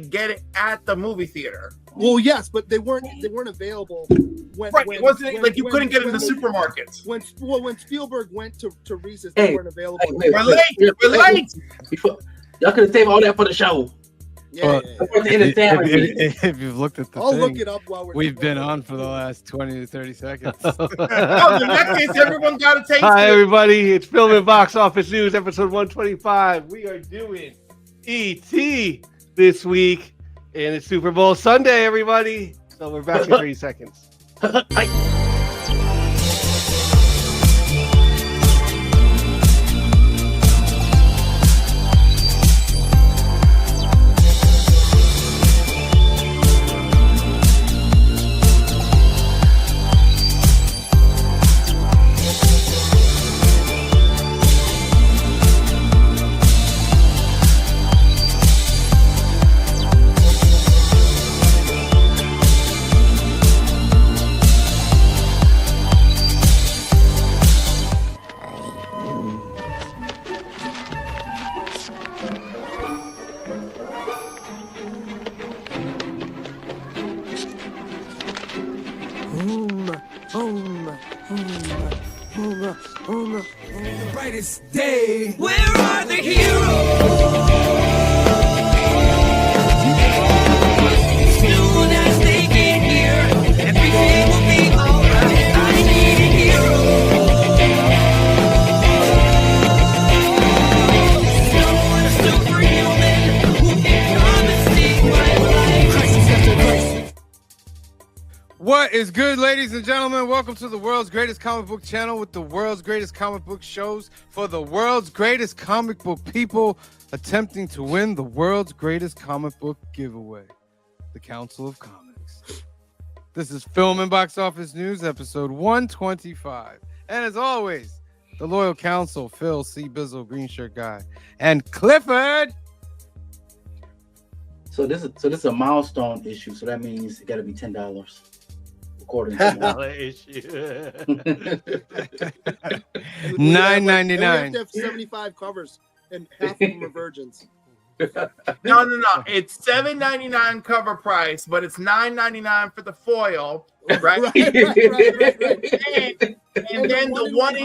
get it at the movie theater. Well, yes, but they weren't available when It wasn't like you couldn't get it in the supermarkets. When Spielberg went to Reese's, Hey, they weren't available. We're late. Y'all could have saved all that for the show. Yeah. If you've looked at the I'll thing, look it up while we've been on for the last 20 to 30 seconds. In that case, everyone got to taste Hi, it. everybody. It's Film and Box Office News, episode 125. We are doing E.T. this week, and it's Super Bowl Sunday, everybody. So we're back in 30 seconds. The brightest day. Where are the heroes? Soon as they get here, everything will be alright. I need a hero. Someone a superhuman who can come and save my life. Crisis after crisis. What is good, ladies and gentlemen? Welcome to the world's greatest comic book channel with the world's greatest comic book shows for the world's greatest comic book people attempting to win the world's greatest comic book giveaway, the Council of Comics. This is Film and Box Office News, episode 125. And as always, the loyal council, Phil, C. Bizzle, Green Shirt Guy, and Clifford. So this is a milestone issue. So that means it got to be $10. According to $9.99. Have to have 75 covers, and half of them are virgins. No. It's $7.99 cover price, but it's $9.99 for the foil, right? right. And then the one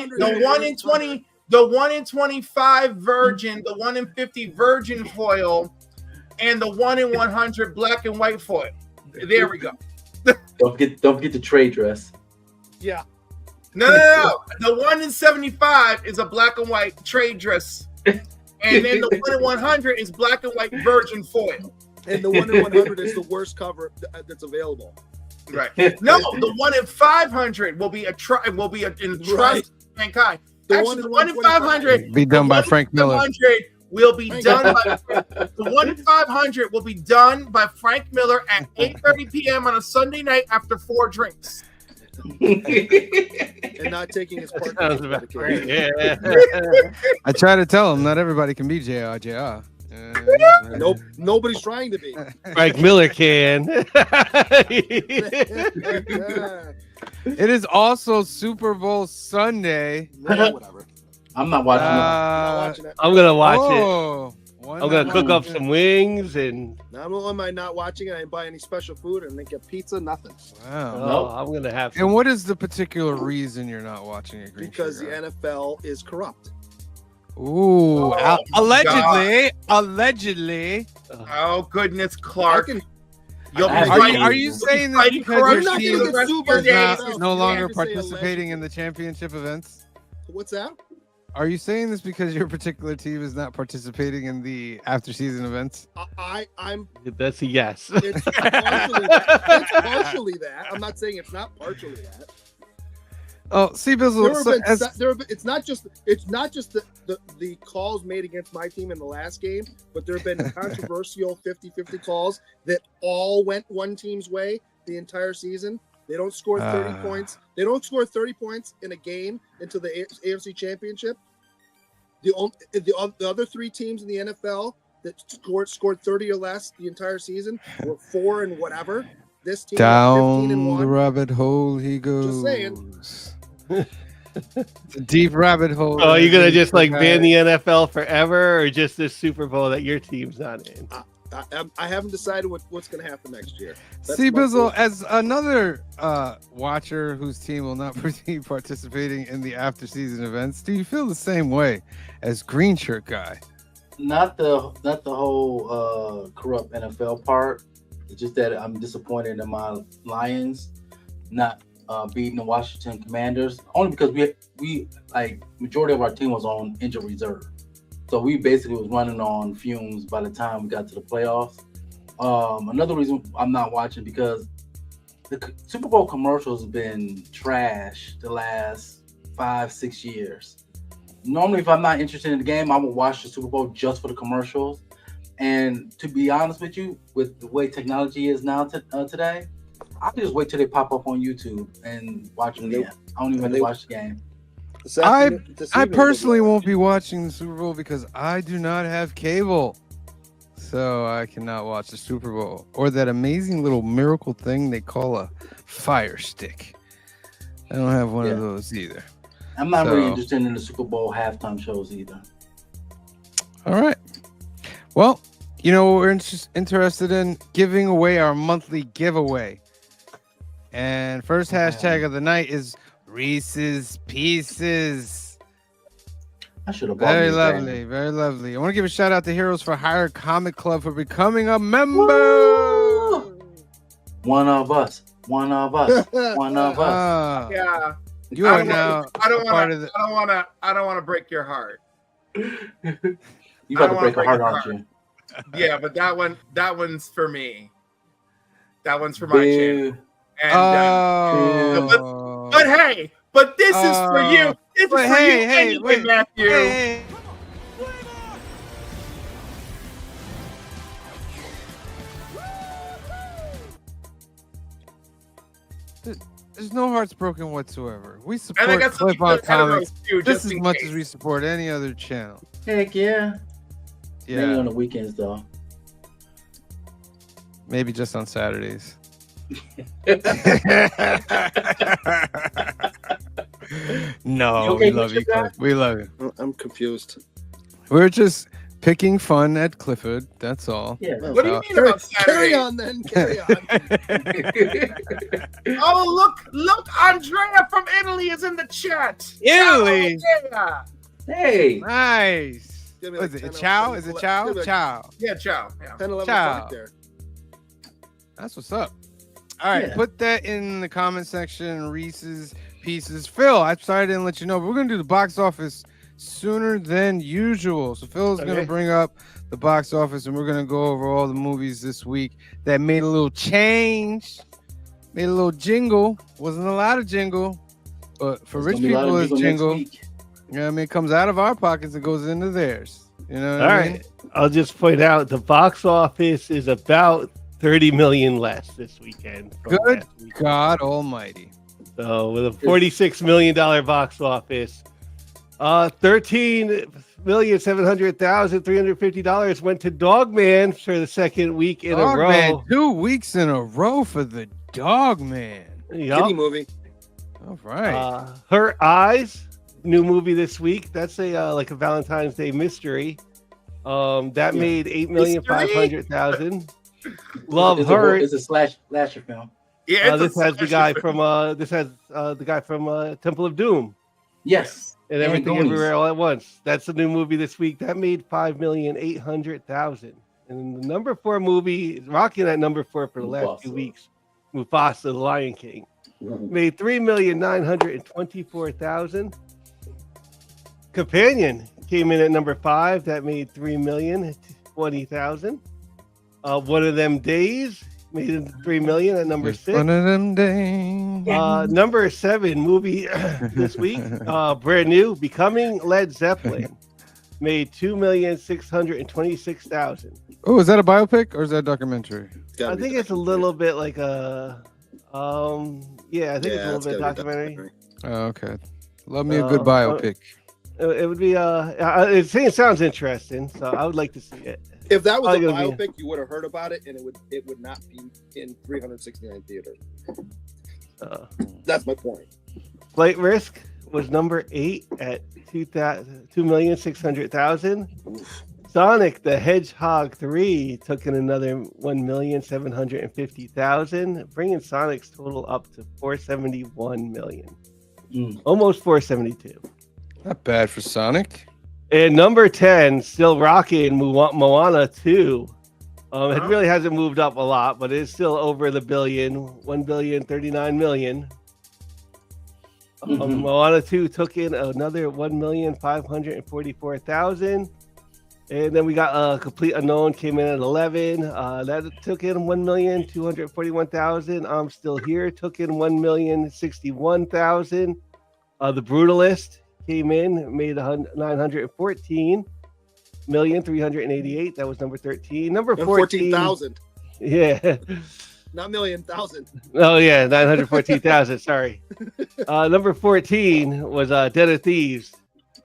in 25 virgin, the 1 in 50 virgin foil, and the 1 in 100 black and white foil. There we go. Don't forget the trade dress. Yeah. No. The 1 in 75 is a black and white trade dress. And then the 1 in 100 is black and white virgin foil. And the 1 in 100 is the worst cover that's available. Right. No, the 1 in 500 will be in trust mankind. Actually, the 1 in 500 Be done by Frank Miller. Will be done by the 1 in 500 will be done by Frank Miller at 8:30 p.m. on a Sunday night after 4 drinks. And not taking his part. Yeah. I try to tell him not everybody can be JR. Nope, nobody's trying to be. Frank Miller can. It is also Super Bowl Sunday. Yeah, whatever. I'm not watching I'm not watching it. I'm gonna watch it. I'm I'm gonna cook up some wings and. Not only am I not watching it, I didn't buy any special food. I didn't get pizza, nothing. Wow. Oh, I'm gonna have. Some. And what is the particular reason you're not watching it? Green Because the Sugar? NFL is corrupt. Ooh, Oh, allegedly. Oh goodness, Clark. You'll be Are you saying that because your team is no longer Can't say participating in the championship events? What's that? Are you saying this because your particular team is not participating in the after-season events? I'm. That's a yes. It's partially that. It's partially that. I'm not saying it's not partially that. Oh, see, Bizzle. It's not just the calls made against my team in the last game, but there have been controversial 50-50 calls that all went one team's way the entire season. They don't score 30 points. They don't score 30 points in a game into the AFC Championship. The other 3 teams in the NFL that scored 30 or less the entire season were 4 and whatever. This team down 15-1. the rabbit hole he goes. Just saying. It's a deep rabbit hole. Oh, you're gonna just like ban the NFL forever, or just this Super Bowl that your team's not in? I haven't decided what's going to happen next year. That's See, my Bizzle, goal. as another watcher whose team will not be participating in the after-season events, do you feel the same way as Green Shirt Guy? Not the whole corrupt NFL part. It's just that I'm disappointed in my Lions not beating the Washington Commanders, only because we like majority of our team was on injured reserve, so we basically was running on fumes by the time we got to the playoffs. Another reason I'm not watching because the Super Bowl commercials have been trash the last 5-6 years. Normally, if I'm not interested in the game, I will watch the Super Bowl just for the commercials. And to be honest with you, with the way technology is now today, I'll just wait till they pop up on YouTube and watch them. Nope. I don't even watch the game. I personally won't be watching the Super Bowl because I do not have cable. So I cannot watch the Super Bowl or that amazing little miracle thing they call a Fire Stick. I don't have one of those either. I'm not really interested in the Super Bowl halftime shows either. All right. Well, you know what we're interested in? Giving away our monthly giveaway. And first hashtag of the night is Reese's Pieces. I should have bought Very this lovely, thing. very lovely. I want to give a shout out to Heroes for Hire Comic Club for becoming a member. Woo! One of us. One of us. One of us. Yeah. You are now I don't part want of the. to. I don't want to break your heart. You about to break a heart, aren't you? Yeah, but that one's for me. That one's for my channel. Boo. And, Oh. but this is for you. This is for you anyway, wait. Matthew. Hey. There's no hearts broken whatsoever. We And I support got something Clip On to add Comics too, just just as in much case. as we support any other channel. Heck yeah. Maybe Yeah, on the weekends though. maybe just on Saturdays. No, You okay, we love you, Bishop guy? Cliff. We love you. I'm confused. We're just picking fun at Clifford. That's all. Yeah. What do you mean Carry, about Saturday? carry on then. Carry on. Oh, look, Andrea from Italy is in the chat. Italy? Oh, yeah. Hey. Nice. Give me What like is it? 10, Chow? 11, Is it 11, Chow? give me like Chow. Yeah, ciao. Yeah. 10, 11 Ciao. o'clock there. That's what's up. All right, Yeah. put that in the comment section. Reese's Pieces. Phil, I'm sorry I didn't let you know, but we're going to do the box office sooner than usual. So Phil's going to Okay. bring up the box office, and we're going to go over all the movies this week that made a little change, made a little jingle. Wasn't a lot of jingle, but for There's rich gonna be a lot of people, it's next jingle. week. You know what I mean? It comes out of our pockets, it goes into theirs. You know what All I mean? right. I'll just point out the box office is about 30 million less this weekend. from Good last weekend. God almighty. So with a $46 million box office, $13,700,350 went to Dogman for the second week in a Dog row. Man, 2 weeks in a row for the Dog Man. Yup. Kitty movie. All right. Her Eyes, new movie this week. That's a like a Valentine's Day mystery. That made 8,500,000. Love It's Hurt. It's a slasher film. Yeah, This has the guy from Temple of Doom Yes. and And Everything Goonies. Everywhere All at Once. That's the new movie this week. That made 5,800,000. And the number 4 movie, rocking at number 4 for the last 2 Mufasa. weeks, Mufasa, the Lion King, made 3,924,000. Companion came in at number 5. That made 3,020,000. One of Them Days made 3 million at number It's 6. one of them days. Number 7 movie this week, brand new, Becoming Led Zeppelin, made 2,626,000. Oh, is that a biopic or is that a documentary? It's gotta I be think it's a little bit like a, yeah, I think it's a little bit gotta be documentary. Oh, okay. Love me a good Uh, biopic. It would be, it sounds interesting, so I would like to see it. If that was a Probably gonna be- biopic, you would have heard about it, and it would not be in 369 theaters. That's my point. Flight Risk was number 8 at 2,600,000. Sonic the Hedgehog 3 took in another 1,750,000, bringing Sonic's total up to 471 million. Almost 472. Not bad for Sonic. And number 10, still rocking, Moana 2. It really hasn't moved up a lot, but it's still over the billion, 1,039 million. Moana 2 took in another 1,544,000. And then we got Complete Unknown came in at 11. That took in 1,241,000. I'm Still Here took in 1,061,000. The Brutalist came in, made 914,388,000. That was number 13. Number 14. 14,000. Yeah. Not million, thousand. Oh yeah, 914,000. Sorry. Number 14 was Den of Thieves,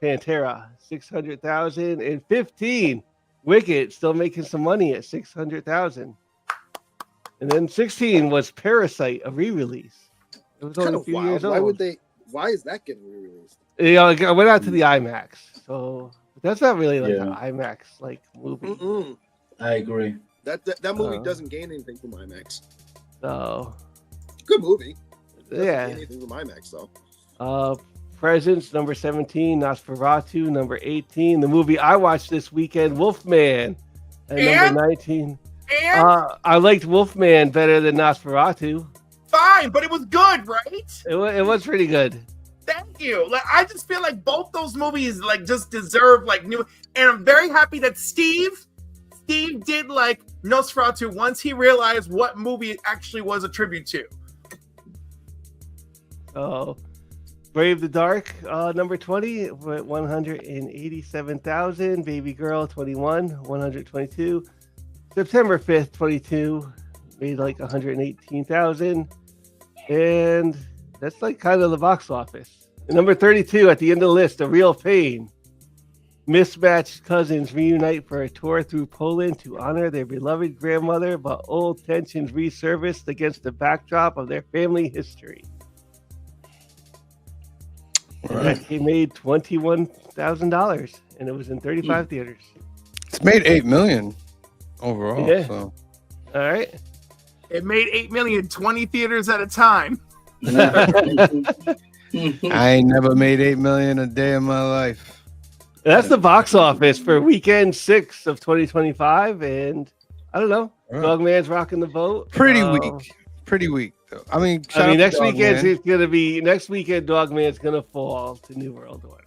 Pantera, 600,000, and 15 Wicked, still making some money at 600,000. And then 16 was Parasite, a re-release. It was only a few years old. Why is that getting re-released? You know, I went out to the IMAX, so that's not really like an IMAX like movie. I agree. That movie doesn't gain anything from IMAX. So good movie. Yeah. Gain anything from IMAX though. Presents, number 17, Nosferatu, number 18. The movie I watched this weekend, Wolfman, at number 19. And I liked Wolfman better than Nosferatu. fine, but it was good, right? It was pretty good. Thank you. Like, I just feel like both those movies like just deserve like new. And I'm very happy that Steve did like Nosferatu once he realized what movie it actually was a tribute to. Oh, Brave the Dark, number 20, with 187,000. Baby Girl, 21, 122. September 5th, 22, made like 118,000. And that's like kind of the box office. And number 32 at the end of the list, A Real Pain. Mismatched cousins reunite for a tour through Poland to honor their beloved grandmother, but old tensions resurfaced against the backdrop of their family history. Right. He made $21,000, and it was in 35 theaters. It's made $8 million overall. Yeah. So. All right. It made 8 million, 20 theaters at a time. I ain't never made 8 million a day in my life. That's the box office for weekend 6 of 2025, and I don't know. Right. Dogman's rocking the boat. Pretty weak. Pretty weak though. I mean, next weekend it's gonna be Dogman's gonna fall to New World Order.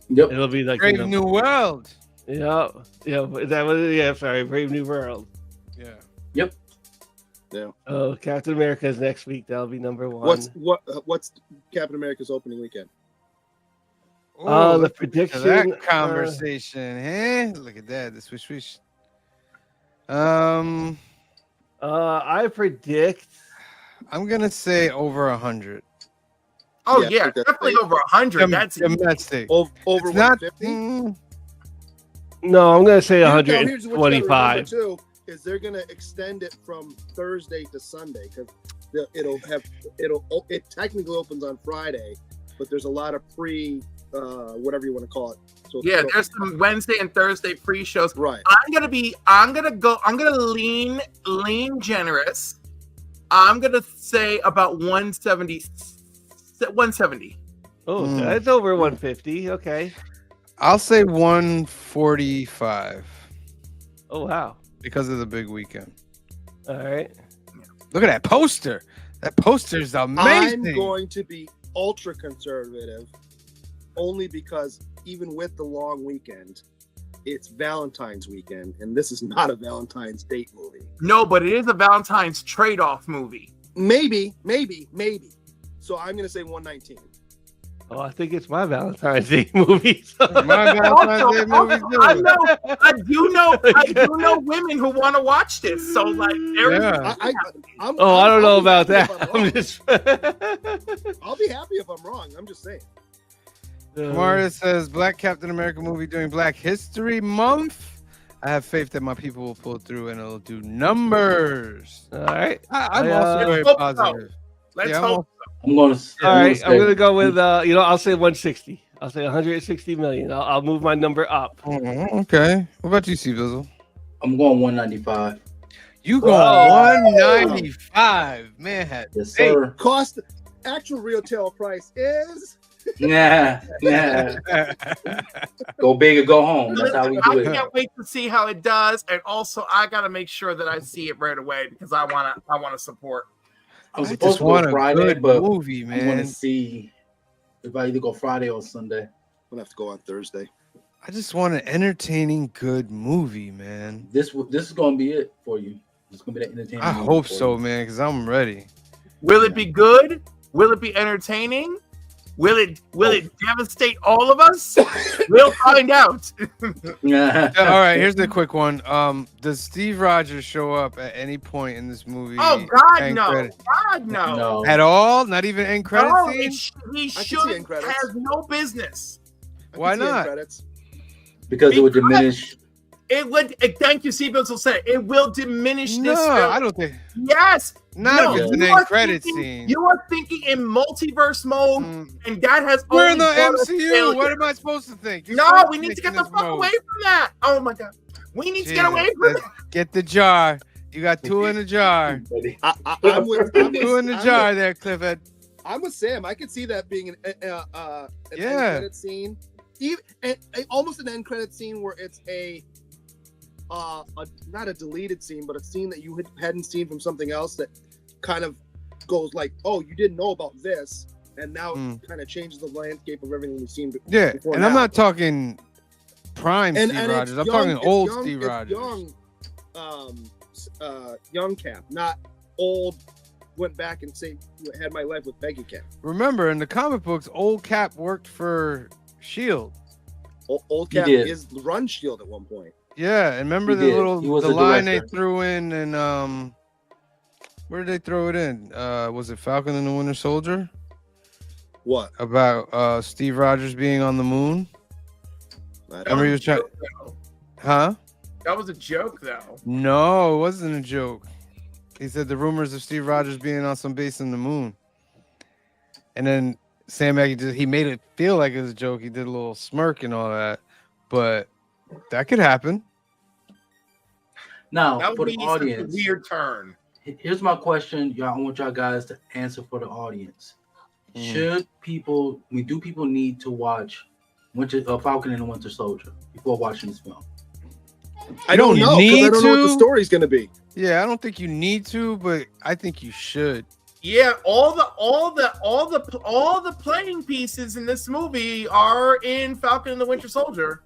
Yep. It'll be like Brave New World. Yeah. Is that what? Yeah. Sorry, Brave New World. Yeah. Yep. Yeah. Oh, Captain America's next week. That'll be number 1. What's Captain America's opening weekend? The prediction. That conversation, eh? Look at that. The swish. I predict. I'm gonna say over 100. Oh Yeah, yeah, definitely over 100. That's domestic. Over It's not. 150. No, I'm gonna say Here's what you gotta remember, 125. too, is they're gonna extend it from Thursday to Sunday because it technically opens on Friday, but there's a lot of whatever you want to call it. So yeah, there's some Wednesday and Thursday pre-shows. right. I'm gonna lean generous. I'm gonna say about 170. Oh, that's over 150. Okay. I'll say 145 Oh wow. because of the big weekend. All right. Look at that poster. That poster is amazing. I'm going to be ultra conservative, only because even with the long weekend, it's Valentine's weekend, and this is not a Valentine's date movie. No, but it is a Valentine's trade-off movie. Maybe. So I'm gonna say 119. Oh, I think it's my Valentine's Day movie. My Valentine's Day movie too. I do know women who want to watch this. So like, Yeah. I I don't know about that. I'm just. I'll be happy if I'm wrong. I'm just saying. Kamara says Black Captain America movie during Black History Month. I have faith that my people will pull through and it'll do numbers. All right. I'm also very hope so. positive. Let's Yeah, hope. I'm going to. All right. I'm gonna go with I'll say 160. I'll say 160 million. I'll move my number up. Okay. What about you, C Bizzle? I'm going 195. You going Whoa. 195? Man, had Yes, faith. sir. Cost actual retail price is Yeah. Go big or go home. That's how we I do it. can't wait to see how it does, and also I gotta make sure that I see it right away because I wanna support. I'm I supposed just to go want a Friday, good but movie, I want man. to see if I either go Friday or Sunday. I'm gonna have to go on Thursday. I just want an entertaining, good movie, man. This is going to be it for you. It's going to be that entertaining. I movie hope for so, you. man, because I'm ready. Will it be good? Will it be entertaining? Will it devastate all of us? We'll find out. Yeah, all right, here's the quick one. Does Steve Rogers show up at any point in this movie? Oh God, end no! credit? God, no! At all? Not even end credit No, scene? he I can see should end credits. has no business. I Why can see end not? Credits. Because it would diminish. It would. Thank you, Seabills will say it will diminish No, this film. I don't think. Yes. Not no, if it's an you are end credit thinking- scene. You are thinking in multiverse mode, and that has We're in only the brought us MCU. failure. What am I supposed to think? You're No, supposed we to need to think get in the this fuck mode. away from that. Oh my God, we need to get away from Jesus, that. Get the jar. You got two in the jar. I'm with Two in the jar there, Clifford. I'm with Sam. I could see that being an end Yeah. credit scene, even almost an end credit scene where it's a not a deleted scene, but a scene that you hadn't seen from something else that kind of goes like, oh, you didn't know about this, and now it kind of changes the landscape of everything we've seen. Yeah, before and now. I'm not talking prime And Steve it's Rogers. I'm young- talking it's old young- Steve it's Rogers. young Cap, not old. Went back and had my life with Peggy Cap. Remember, in the comic books, old Cap worked for Shield. Old He Cap did. is run Shield at one point. Yeah, and remember He the did. little He was the the line they director. threw in, and where did they throw it in? Was it Falcon and the Winter Soldier? What? About Steve Rogers being on the moon? Remember he was trying, huh? That was a joke, though. No, it wasn't a joke. He said the rumors of Steve Rogers being on some base in the moon. And then Sam Agee he made it feel like it was a joke. He did a little smirk and all that. But that could happen. Now, That for would the be such a audience, weird turn. here's my question. Y'all, I want y'all guys to answer for the audience. Should people need to watch Falcon and the Winter Soldier before watching this film? I don't know because I don't know what the story's going to be. Yeah, I don't think you need to, but I think you should. Yeah, all the playing pieces in this movie are in Falcon and the Winter Soldier.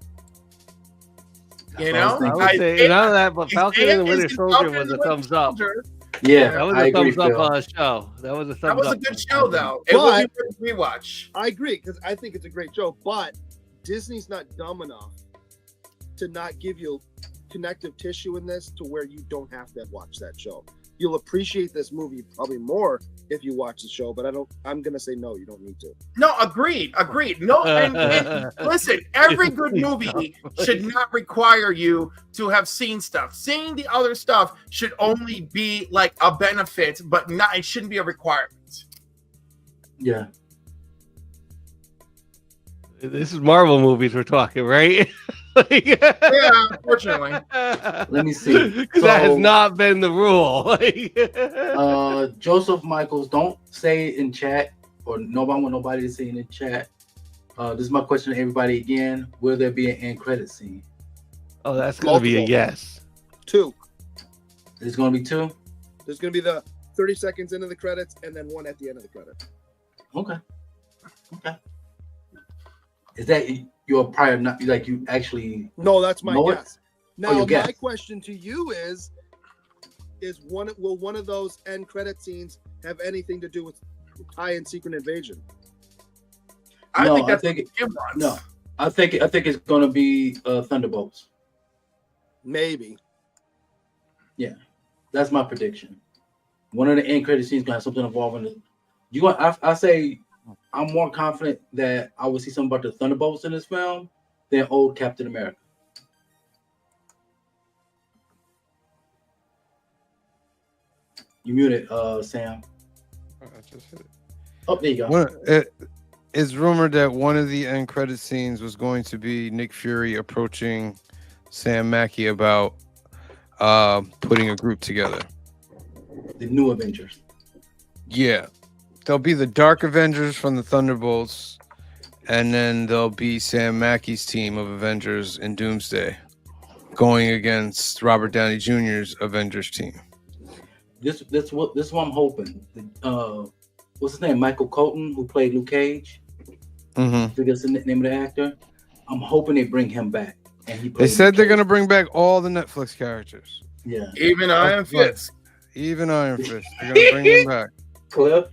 You know, I I would say none of that, but Falcon and the Winter is in Soldier Falcon was and a the Winter thumbs up. Soldier. Yeah, That was I a agree, thumbs up Phil. show. That was a thumbs That was up. a good show, though. It will be worth a rewatch. I agree because I think it's a great show, but Disney's not dumb enough to not give you connective tissue in this to where you don't have to watch that show. You'll appreciate this movie probably more if you watch the show, but I'm gonna say no, you don't need to. No, agreed. No, and listen, every good movie should not require you to have seen stuff. Seeing the other stuff should only be like a benefit, but not. It shouldn't be a requirement. Yeah. This is Marvel movies we're talking, right? Yeah, unfortunately. Let me see. Because that has not been the rule. Joseph Michaels, don't say it in chat, or nobody to say it in the chat. This is my question to everybody again. Will there be an end credit scene? Oh, that's going to be a yes. 2. There's going to be 2? There's going to be the 30 seconds into the credits and then one at the end of the credits. Okay. Is that your prior, not like you actually? No, that's my know it? guess. Now, your guess. my question to you is will one of those end credit scenes have anything to do with tie-in Secret Invasion? I No, think that's I think what Kim wants. No, I think it's going to be Thunderbolts. Maybe. Yeah, that's my prediction. One of the end credit scenes going to have something involving it. I say I'm more confident that I will see something about the Thunderbolts in this film than old Captain America. You muted, Sam. I just hit it. Oh, there you go. it's rumored that one of the end credit scenes was going to be Nick Fury approaching Sam Mackie about putting a group together. The new Avengers. Yeah. There'll be the Dark Avengers from the Thunderbolts, and then there'll be Sam Mackie's team of Avengers in Doomsday going against Robert Downey Jr.'s Avengers team. This what I'm hoping. What's his name? Michael Colton, who played Luke Cage. Mm-hmm. I think that's the name of the actor. I'm hoping they bring him back. And They said they're gonna bring back all the Netflix characters, Yeah. Even Iron Fist. even Iron Fist. They're gonna bring him back. Cliff,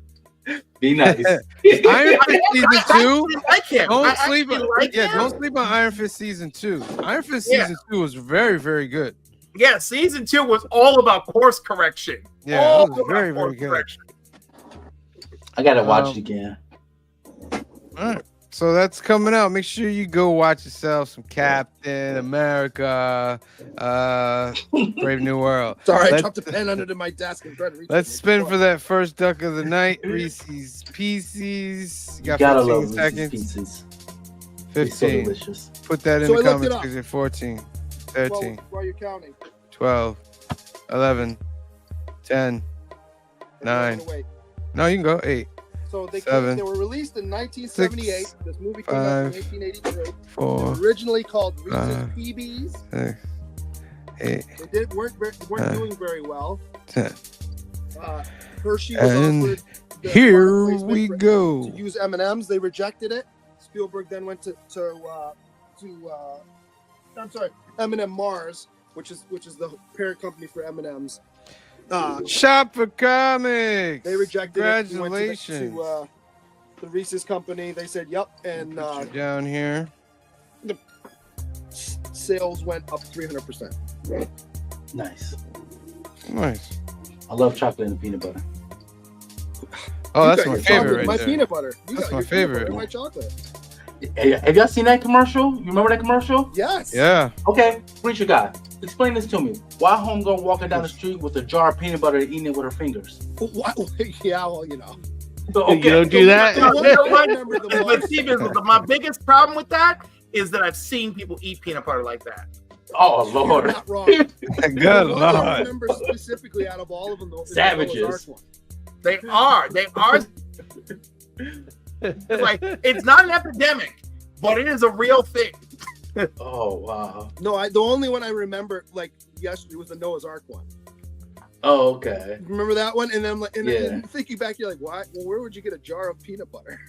be nice. Iron Fist season I 2. actually like him. I Don't sleep actually on like him. don't sleep on Iron Fist season 2. Iron Fist Yeah. season 2 was very, very good. Yeah, season 2 was all about course correction. Yeah, all it was about very, very course good. correction. I gotta watch it again. All right. So that's coming out. Make sure you go watch yourself some Captain America, Brave New World. Sorry, I Let's- dropped a pen under my desk and tried to reach Let's it. spin for that first duck of the night. Reese's Pieces. You You got gotta 15 love Reese's seconds. Pieces. They're so 15. delicious. Put that in So I the looked comments it up. because you're 14, Well, 13, while you're counting. 12, 11, 10. I'm 9. gonna wait. No, you can go. 8, So they 7, they were released in 1978. 6, This movie came out in 5, 1883. They 4, were originally called Reese's 5, PBs. 6, 8, They weren't doing very well. 10. Hershey was And offered the here product placement we to go. use M&Ms. They rejected it. Spielberg then went to I'm sorry, M&M Mars, which is the parent company for M&Ms. Shop for comics. They rejected it. He went Congratulations. to the Reese's company. They said, "Yep," and Put you down here. sales went up 300%. Nice. Nice. I love chocolate and peanut butter. Oh, You that's got my your chocolate, favorite right my there. peanut butter. You That's got my your peanut favorite. butter, my chocolate. Hey, have y'all seen that commercial? You remember that commercial? Yes. Yeah. Okay, preacher guy, explain this to me. Why homegirl walking down the street with a jar of peanut butter and eating it with her fingers? What? Yeah. Well, you know. You don't do that? The one I remember the But most- Steve, my biggest problem with that is that I've seen people eat peanut butter like that. Oh You're Lord. not wrong. Good The one I lord. remember specifically out of all of them, though, is the Savages. Noah's Ark one. They are. It's like it's not an epidemic, but it is a real thing. Oh wow. No, the only one I remember like yesterday was the Noah's Ark one. Oh okay. Remember that one? And then, Yeah. and thinking back, you're like, why? Well, where would you get a jar of peanut butter?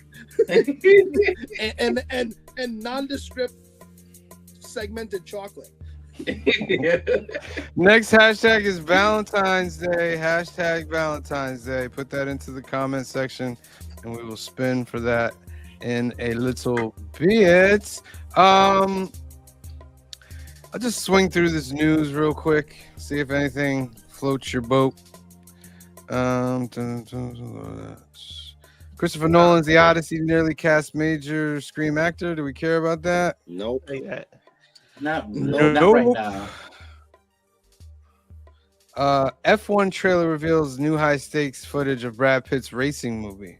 and nondescript segmented chocolate. Next hashtag is Valentine's Day. Hashtag Valentine's Day. Put that into the comment section, and we will spin for that in a little bit. I'll just swing through this news real quick, see if anything floats your boat. Christopher Nolan's The Odyssey nearly cast major Scream actor. Do we care about that? Nope. Not Nope. right now. F1 trailer reveals new high stakes footage of Brad Pitt's racing movie.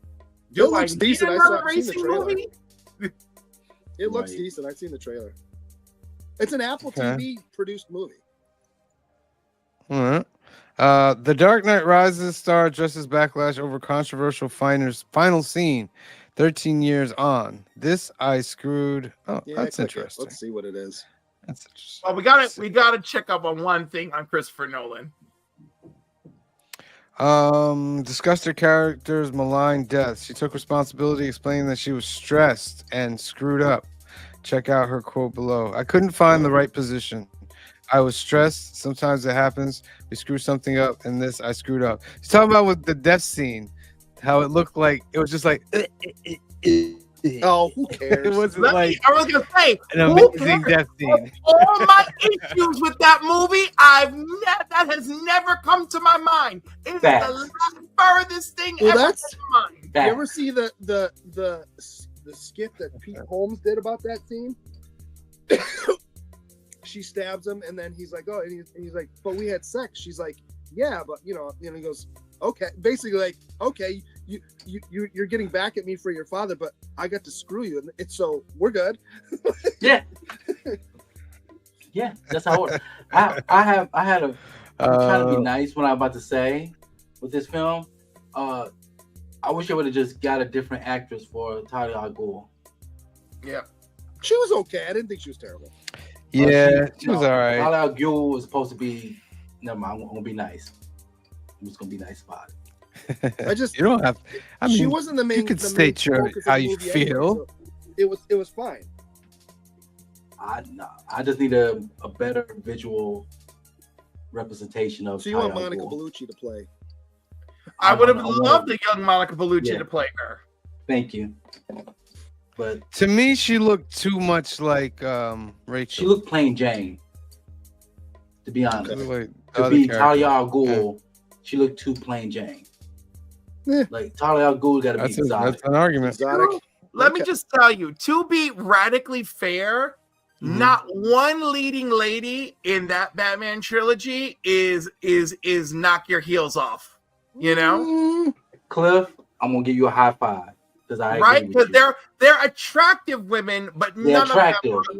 It looks decent. I've seen the racing trailer. movie. It looks Right. decent. I've seen the trailer. It's an Apple Okay. TV produced movie. All right. The Dark Knight Rises star addresses backlash over controversial final scene 13 years on. This I screwed. Oh, Yeah, that's click it. interesting. Let's see what it is. That's interesting. Well, we gotta check up on one thing on Christopher Nolan. Discussed her character's malign death. She took responsibility, explaining that she was stressed and screwed up. Check out her quote below. I couldn't find the right position. I was stressed. Sometimes it happens. We screw something up, and this I screwed up. She's talking about with the death scene, how it looked like it was just like Oh, who it cares? wasn't I like was gonna say, an who amazing cares? death scene. All my issues with that movie, that has never come to my mind. It is Facts. the furthest thing Well, ever that's- come to mind. You ever see the skit that Pete Holmes did about that scene? She stabs him, and then he's like, "Oh," and he's like, "But we had sex." She's like, yeah, but he goes, okay, basically like, okay, you're getting back at me for your father, but I got to screw you, and it's so we're good. Yeah. Yeah, that's how it, I had a I'm trying to be nice when I'm about to say with this film. I wish I would have just got a different actress for Talia al Ghul. Yeah. She was okay. I didn't think she was terrible. Yeah, she was all right. Talia al Ghul was supposed to be. Never mind. I'm gonna be nice. I'm just gonna be nice about it. I just You don't have. I mean, she wasn't the main. you can the state main your focus of how the you movie anyway, feel. so it was fine. I just need a better visual representation of. So you want Talia al Monica Ghul. Bellucci to play? I would have I wanna- loved the young Monica Bellucci Yeah. to play her. Thank you. But To me, she looked too much like Rachel. she looked plain Jane. To be honest. She looked like the To other be character. Talia al Ghul, she looked too plain Jane. Yeah. Like Talia al Ghul got to be That's exotic. an argument. Exotic. Let me Okay. just tell you, to be radically fair, Mhm. not one leading lady in that Batman trilogy is knock your heels off. You know, Mm, Cliff, I'm gonna give you a high five because I right? agree with Because you. they're attractive women, but They're none attractive. of them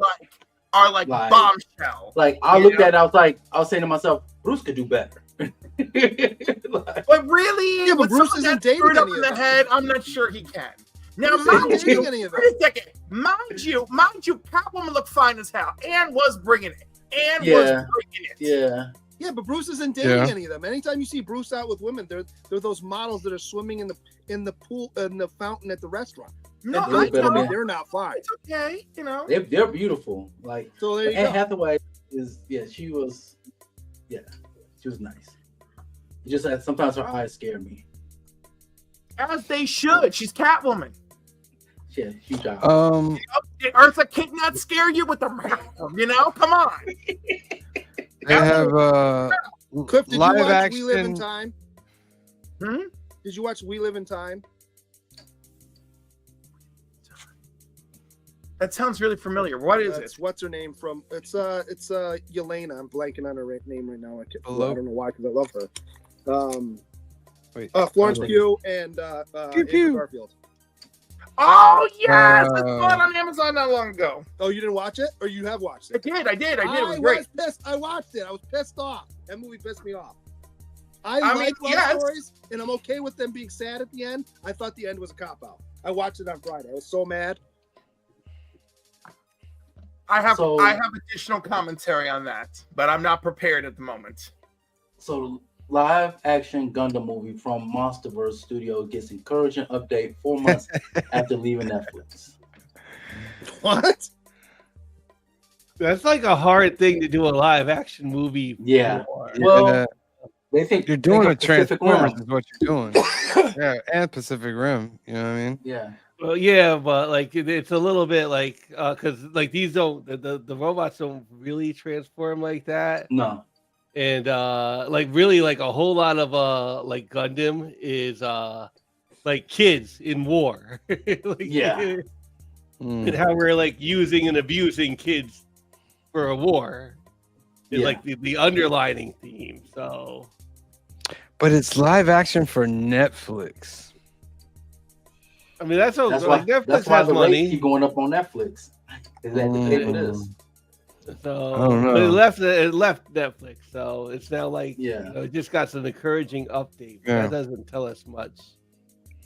are like Like- bombshell. Like I You looked know? at it, I was saying to myself, Bruce could do better. Like, But really, Yeah, but with Bruce someone isn't that's dating screwed up any in of the them. head, I'm not sure he can. Now, Bruce isn't mind dating you, any of them. wait a second. Mind you, Catwoman looked fine as hell and was bringing it. And was Yeah. bringing it. yeah. Yeah, but Bruce isn't dating Yeah. any of them. Anytime you see Bruce out with women, they're those models that are swimming in the pool in the fountain at the restaurant. No, And I those women, know. they're not fine. It's okay, you know. They're beautiful. Like So there you Anne go. Hathaway she was nice. It's just that sometimes her eyes scare me. As they should. She's Catwoman. She had huge eyes. Did Eartha Kitt not scare you with the you know? Come on. They have Cliff, did live you watch action. We Live in Time? Hmm? Did you watch We Live in Time? That sounds really familiar. What is That's it? what's her name from? It's Yelena. I'm blanking on her name right now. I Hello? don't know why because I love her. Wait, Florence I'll look. Pugh and Pew, pew. Andrew Garfield. Oh yes, I Uh, saw it on Amazon not long ago. Oh, you didn't watch it, or you have watched I it? did. It was I great. was pissed. I watched it. I was pissed off. That movie pissed me off. I mean, like love yes. stories, and I'm okay with them being sad at the end. I thought the end was a cop out. I watched it on Friday. I was so mad. I have So- additional commentary on that, but I'm not prepared at the moment. So live action Gundam movie from Monsterverse Studio gets encouraging update 4 months after leaving Netflix. What? That's like a hard thing to do a live action movie. Yeah. for. Well, And, they think you're doing think a of Pacific Transformers Rim. is what you're doing. Yeah, and Pacific Rim. You know what I mean? Yeah. Well, yeah, but like it's a little bit like because like these don't the robots don't really transform like that, No. and like really like a whole lot of like Gundam is like kids in war. Like, Yeah. and how we're like using and abusing kids for a war is Yeah. like the underlining theme. So But it's live action for Netflix. I mean that's That's like why Netflix that's why has the rates money. keep going up on Netflix. Is that to pay for this? So I don't but it know. left Netflix, so it's now like Yeah. you know, it just got some encouraging update. Yeah. That doesn't tell us much.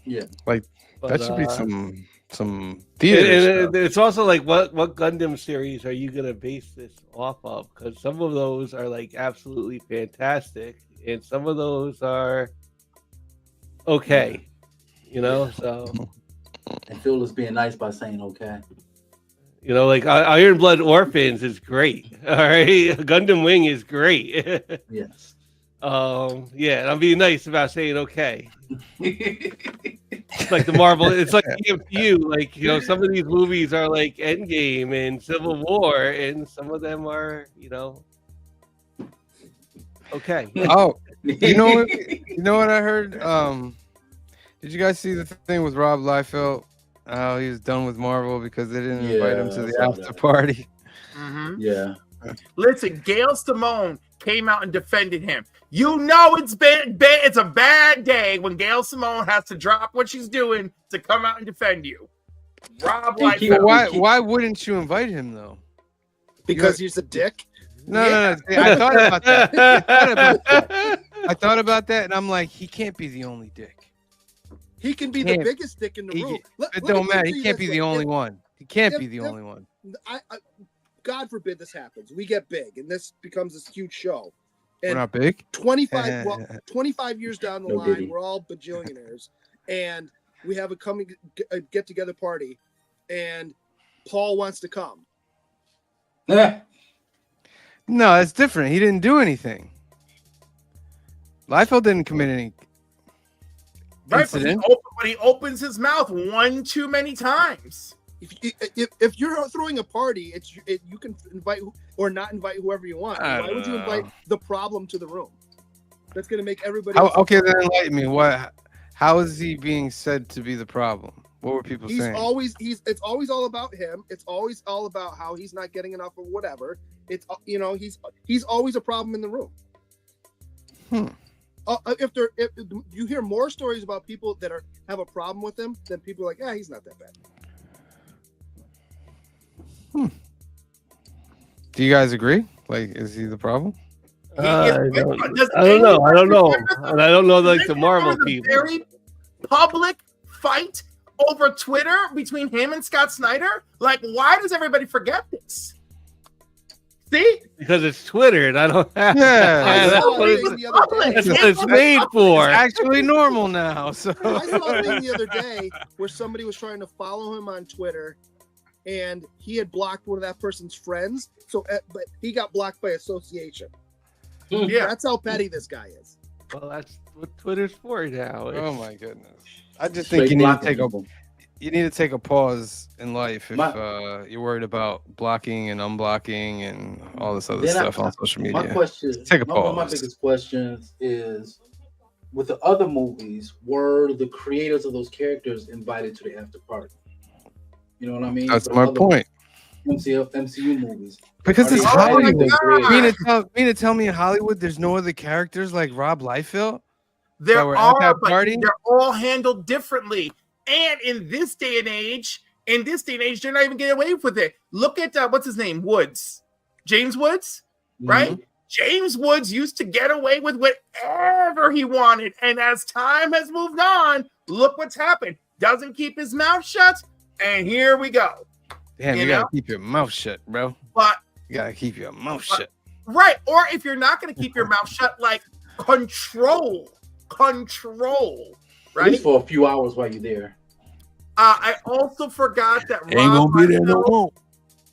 Yeah. But, That should be some and theater stuff. it's also like what Gundam series are you gonna base this off of? Because some of those are like absolutely fantastic, and some of those are okay. You know, so And Phil is being nice by saying okay. you know, like Iron Blood Orphans is great. All right, Gundam Wing is great. Yes. Yeah, and I'm being nice about saying okay. It's like the Marvel. It's like the MCU. Like you know, some of these movies are like Endgame and Civil War, and some of them are you know okay. Oh, you know what? You know what I heard? Did you guys see the thing with Rob Liefeld? How he was done with Marvel because they didn't invite him to Yeah, I the saw after that. party. Mm-hmm. Yeah. Listen, Gail Simone came out and defended him. You know it's it's a bad day when Gail Simone has to drop what she's doing to come out and defend you. Rob Liefeld. Why wouldn't you invite him though? Because he's a dick. No. I thought about that. I thought about that, and I'm like, he can't be the only dick. He can be the biggest dick in the room. It don't matter. He can't be the only one. He can't be the only one. God forbid this happens. We get big, and this becomes this huge show. And We're not big. 25 years down the line, Diddy. we're all bajillionaires, and we have a get-together party, and Paul wants to come. Yeah. No, it's different. He didn't do anything. Liefeld didn't commit any incident. But he opens his mouth one too many times. If you're throwing a party, you can invite or not invite whoever you want. Why would you invite the problem to the room? That's going to make everybody. Okay, then enlighten me. How is he being said to be the problem? What were people saying? It's always all about him. It's always all about how he's not getting enough of whatever. It's he's always a problem in the room. If you hear more stories about people that have a problem with him, then people are like, he's not that bad. Do you guys agree? Like, is he the problem? I don't know. And I don't know like the Marvel people. Very public fight over Twitter between him and Scott Snyder. Like, why does everybody forget this? See? Because it's Twitter, and I don't have. Yeah, that's what it's made for. It's actually normal now. So I saw a thing the other day where somebody was trying to follow him on Twitter, and he had blocked one of that person's friends. So, but he got blocked by association. Yeah, that's how petty this guy is. Well, that's what Twitter's for now. oh my goodness. I just think you need to take a pause in life if you're worried about blocking and unblocking and all this other stuff on social media. My question, take a pause. One of my biggest questions is, with the other movies, were the creators of those characters invited to the after party? You know what I mean? That's my point. MCU movies. Because it's Hollywood. You mean to tell me in Hollywood there's no other characters like Rob Liefeld? There that were are, at that but party? they're all handled differently. And in this day and age, they're not even getting away with it. Look at what's his name, Woods, James Woods, right? Mm-hmm. James Woods used to get away with whatever he wanted, and as time has moved on, look what's happened. Doesn't keep his mouth shut, and here we go. Damn, you gotta keep your mouth shut, bro. But you gotta keep your mouth shut. Right, or if you're not gonna keep your mouth shut, like control, right? At least for a few hours while you're there. I also forgot that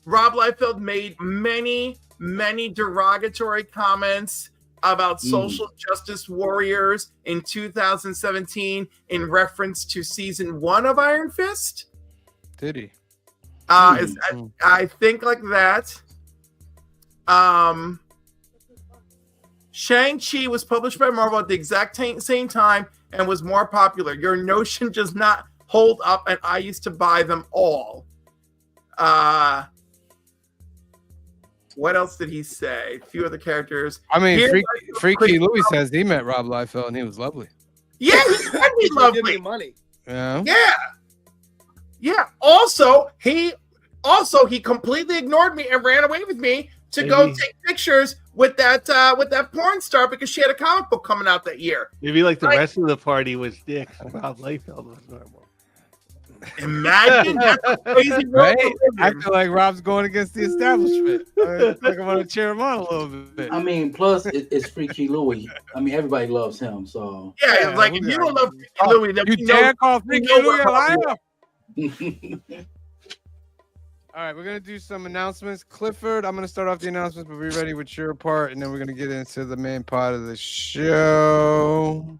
Rob Liefeld made many derogatory comments about social justice warriors in 2017 in reference to season 1 of Iron Fist. Did he? I think like that. Shang-Chi was published by Marvel at the exact same time and was more popular. Your notion does not hold up, and I used to buy them all. What else did he say? A few other characters. I mean, Freaky Louis says he met Rob Liefeld and he was lovely. Yeah, he can be lovely. Money. Yeah. Yeah. Also, he completely ignored me and ran away with me to go take pictures with that porn star because she had a comic book coming out that year. Maybe like the rest of the party was dicks. Rob Liefeld was normal. Imagine that's a crazy right? I feel like Rob's going against the establishment. Like I'm gonna cheer him on a little bit. I mean, plus it's Freaky Louis. I mean, everybody loves him. So yeah, it's like if you don't love Freaky Louis, then you dare call Freaky Louis a liar. All right, we're going to do some announcements. Clifford, I'm going to start off the announcements, but be ready with your part, and then we're going to get into the main part of the show.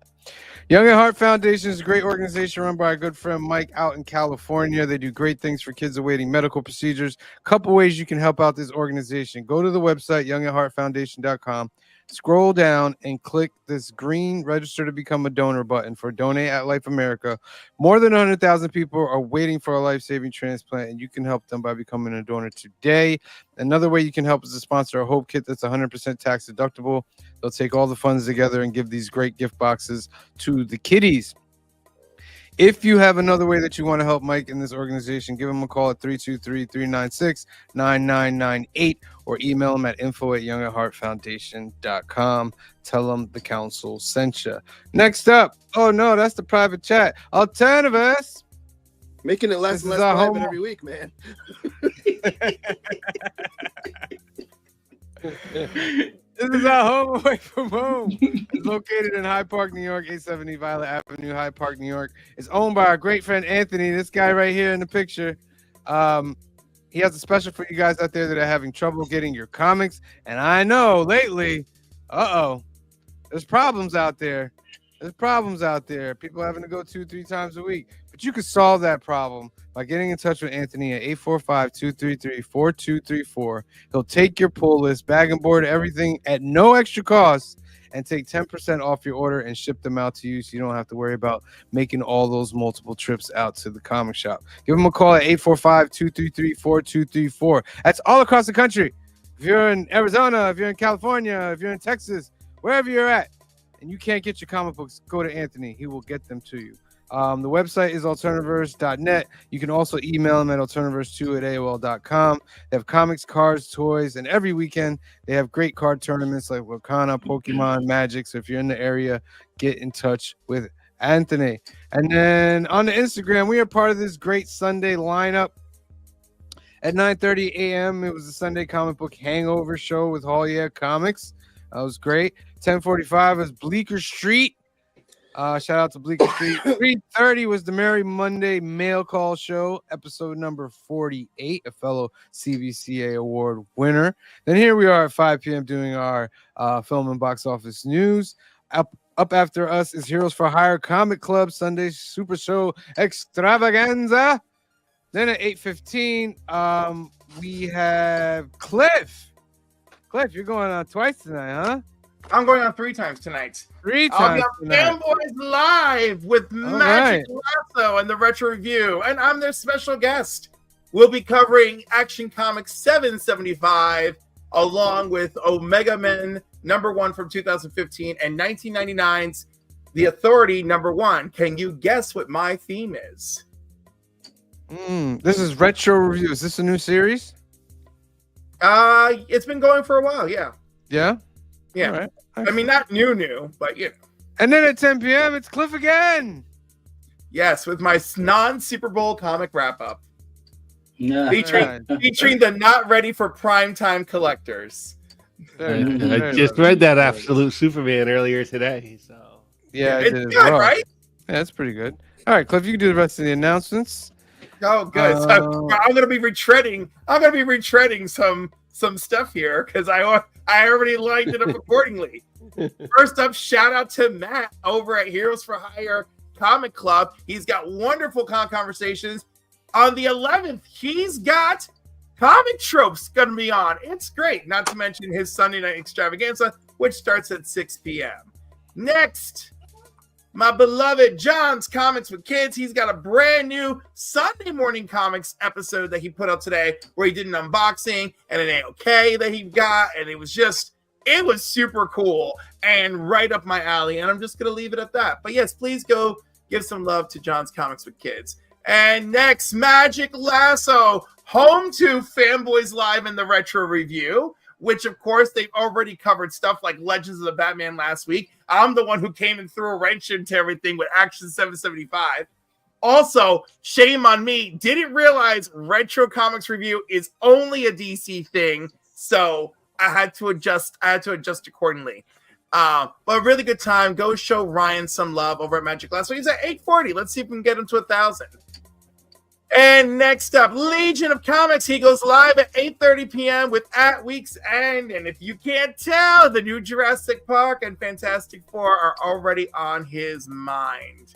Young at Heart Foundation is a great organization run by our good friend Mike out in California. They do great things for kids awaiting medical procedures. A couple ways you can help out this organization. Go to the website, youngatheartfoundation.com. scroll down and click this green register to become a donor button for Donate at Life America. More than 100,000 people are waiting for a life-saving transplant, and you can help them by becoming a donor today. Another way you can help is to sponsor a Hope Kit that's 100% tax deductible. They'll take all the funds together and give these great gift boxes to the kiddies. If you have another way that you want to help Mike in this organization, give him a call at 323-396-9998 or email him at info@youngatheartfoundation.com. Tell him the council sent you. Next up, oh no, that's the private chat. Alternativist. Making it less This and is less our private home- every week, man. This is our home away from home. It's located in Hyde Park, New York, 870 Violet Avenue, Hyde Park, New York. It's owned by our great friend Anthony. This guy right here in the picture. He has a special for you guys out there that are having trouble getting your comics. And I know lately, there's problems out there. There's problems out there. People having to go 2-3 times a week. But you can solve that problem by getting in touch with Anthony at 845-233-4234. He'll take your pull list, bag and board, everything at no extra cost, and take 10% off your order and ship them out to you so you don't have to worry about making all those multiple trips out to the comic shop. Give him a call at 845-233-4234. That's all across the country. If you're in Arizona, if you're in California, if you're in Texas, wherever you're at, and you can't get your comic books, go to Anthony. He will get them to you. The website is alternaverse.net. You can also email them at alternaverse2@aol.com. They have comics, cards, toys, and every weekend they have great card tournaments like Wakana, Pokemon, Magic. So if you're in the area, get in touch with Anthony. And then on the Instagram, we are part of this great Sunday lineup. At 9:30 a.m., it was the Sunday comic book hangover show with Hall Yeah Comics. That was great. 10:45 is Bleecker Street. Shout out to Bleecker Street. 3:30 was the Merry Monday Mail Call Show, episode number 48, a fellow CVCA award winner. Then here we are at 5 p.m. doing our film and box office news. Up after us is Heroes for Hire Comic Club Sunday Super Show Extravaganza. Then at 8:15, we have Cliff. Cliff, you're going on twice tonight, huh? I'm going on 3 times tonight. 3 I'll times be on tonight. Fanboys Live with Magic Lasso and the Retro Review, and I'm their special guest. We'll be covering Action Comics 775 along with Omega Men #1 from 2015 and 1999's The Authority #1. Can you guess what my theme is? This is Retro Review. Is this a new series? It's been going for a while, yeah. Yeah? Yeah. All right. I mean, not new, but you know. And then at 10 p.m., it's Cliff again. Yes, with my non-Super Bowl comic wrap-up. Yeah. Featuring the not ready for primetime collectors. I just read that Absolute Superman earlier today. So Yeah, I It's did as good, well. right? Yeah, that's pretty good. All right, Cliff, you can do the rest of the announcements. Oh, good. So I'm gonna be retreading. I'm gonna be retreading some stuff here because I already lined it up accordingly. First up, shout out to Matt over at Heroes for Hire Comic Club. He's got wonderful conversations. On the 11th, he's got Comic Tropes gonna be on. It's great. Not to mention his Sunday night extravaganza, which starts at 6 p.m. Next, my beloved John's Comics with Kids. He's got a brand new Sunday morning comics episode that he put out today where he did an unboxing and an AOK that he got. And it was super cool and right up my alley. And I'm just going to leave it at that. But yes, please go give some love to John's Comics with Kids. And next, Magic Lasso, home to Fanboys Live and the Retro Review, which, of course, they've already covered stuff like Legends of the Batman last week. I'm the one who came and threw a wrench into everything with Action 775. Also, shame on me, didn't realize Retro Comics Review is only a DC thing, so I had to adjust accordingly. But a really good time. Go show Ryan some love over at Magic Lasso. He's at 840. Let's see if we can get him to 1,000. And next up, Legion of Comics. He goes live at 8:30 p.m. with At Week's End. And if you can't tell, the new Jurassic Park and Fantastic Four are already on his mind.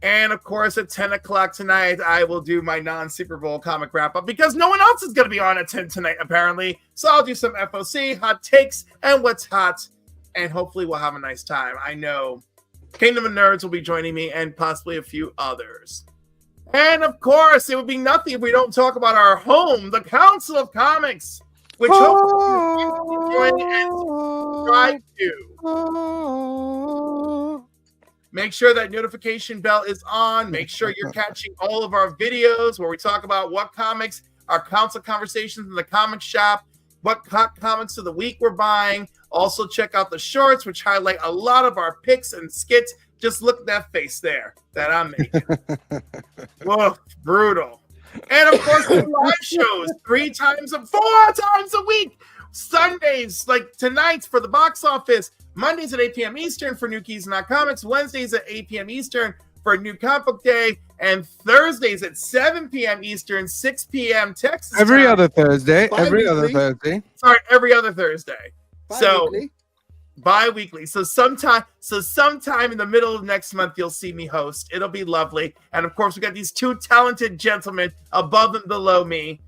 And of course, at 10 o'clock tonight, I will do my non-Super Bowl comic wrap-up because no one else is going to be on at 10 tonight, apparently. So I'll do some FOC, hot takes, and what's hot. And hopefully we'll have a nice time. I know Kingdom of Nerds will be joining me and possibly a few others. And of course, it would be nothing if we don't talk about our home, the Council of Comics, which hopefully you will join and subscribe to. Make sure that notification bell is on. Make sure you're catching all of our videos where we talk about what comics, our council conversations in the comic shop, what comics of the week we're buying. Also, check out the shorts, which highlight a lot of our picks and skits. Just look at that face there that I'm making. Whoa, brutal. And of course, the live shows 4 times a week. Sundays, like tonight's for the box office. Mondays at 8 p.m. Eastern for New Keys Not Comics. Wednesdays at 8 p.m. Eastern for New Comic Book Day. And Thursdays at 7 p.m. Eastern, 6 p.m. Texas Every time. other Thursday. Every other Bi-weekly. Thursday. Sorry, every other Thursday. Bi-weekly. Bi-weekly. So sometime in the middle of next month, you'll see me host. It'll be lovely. And of course, we got these two talented gentlemen above and below me.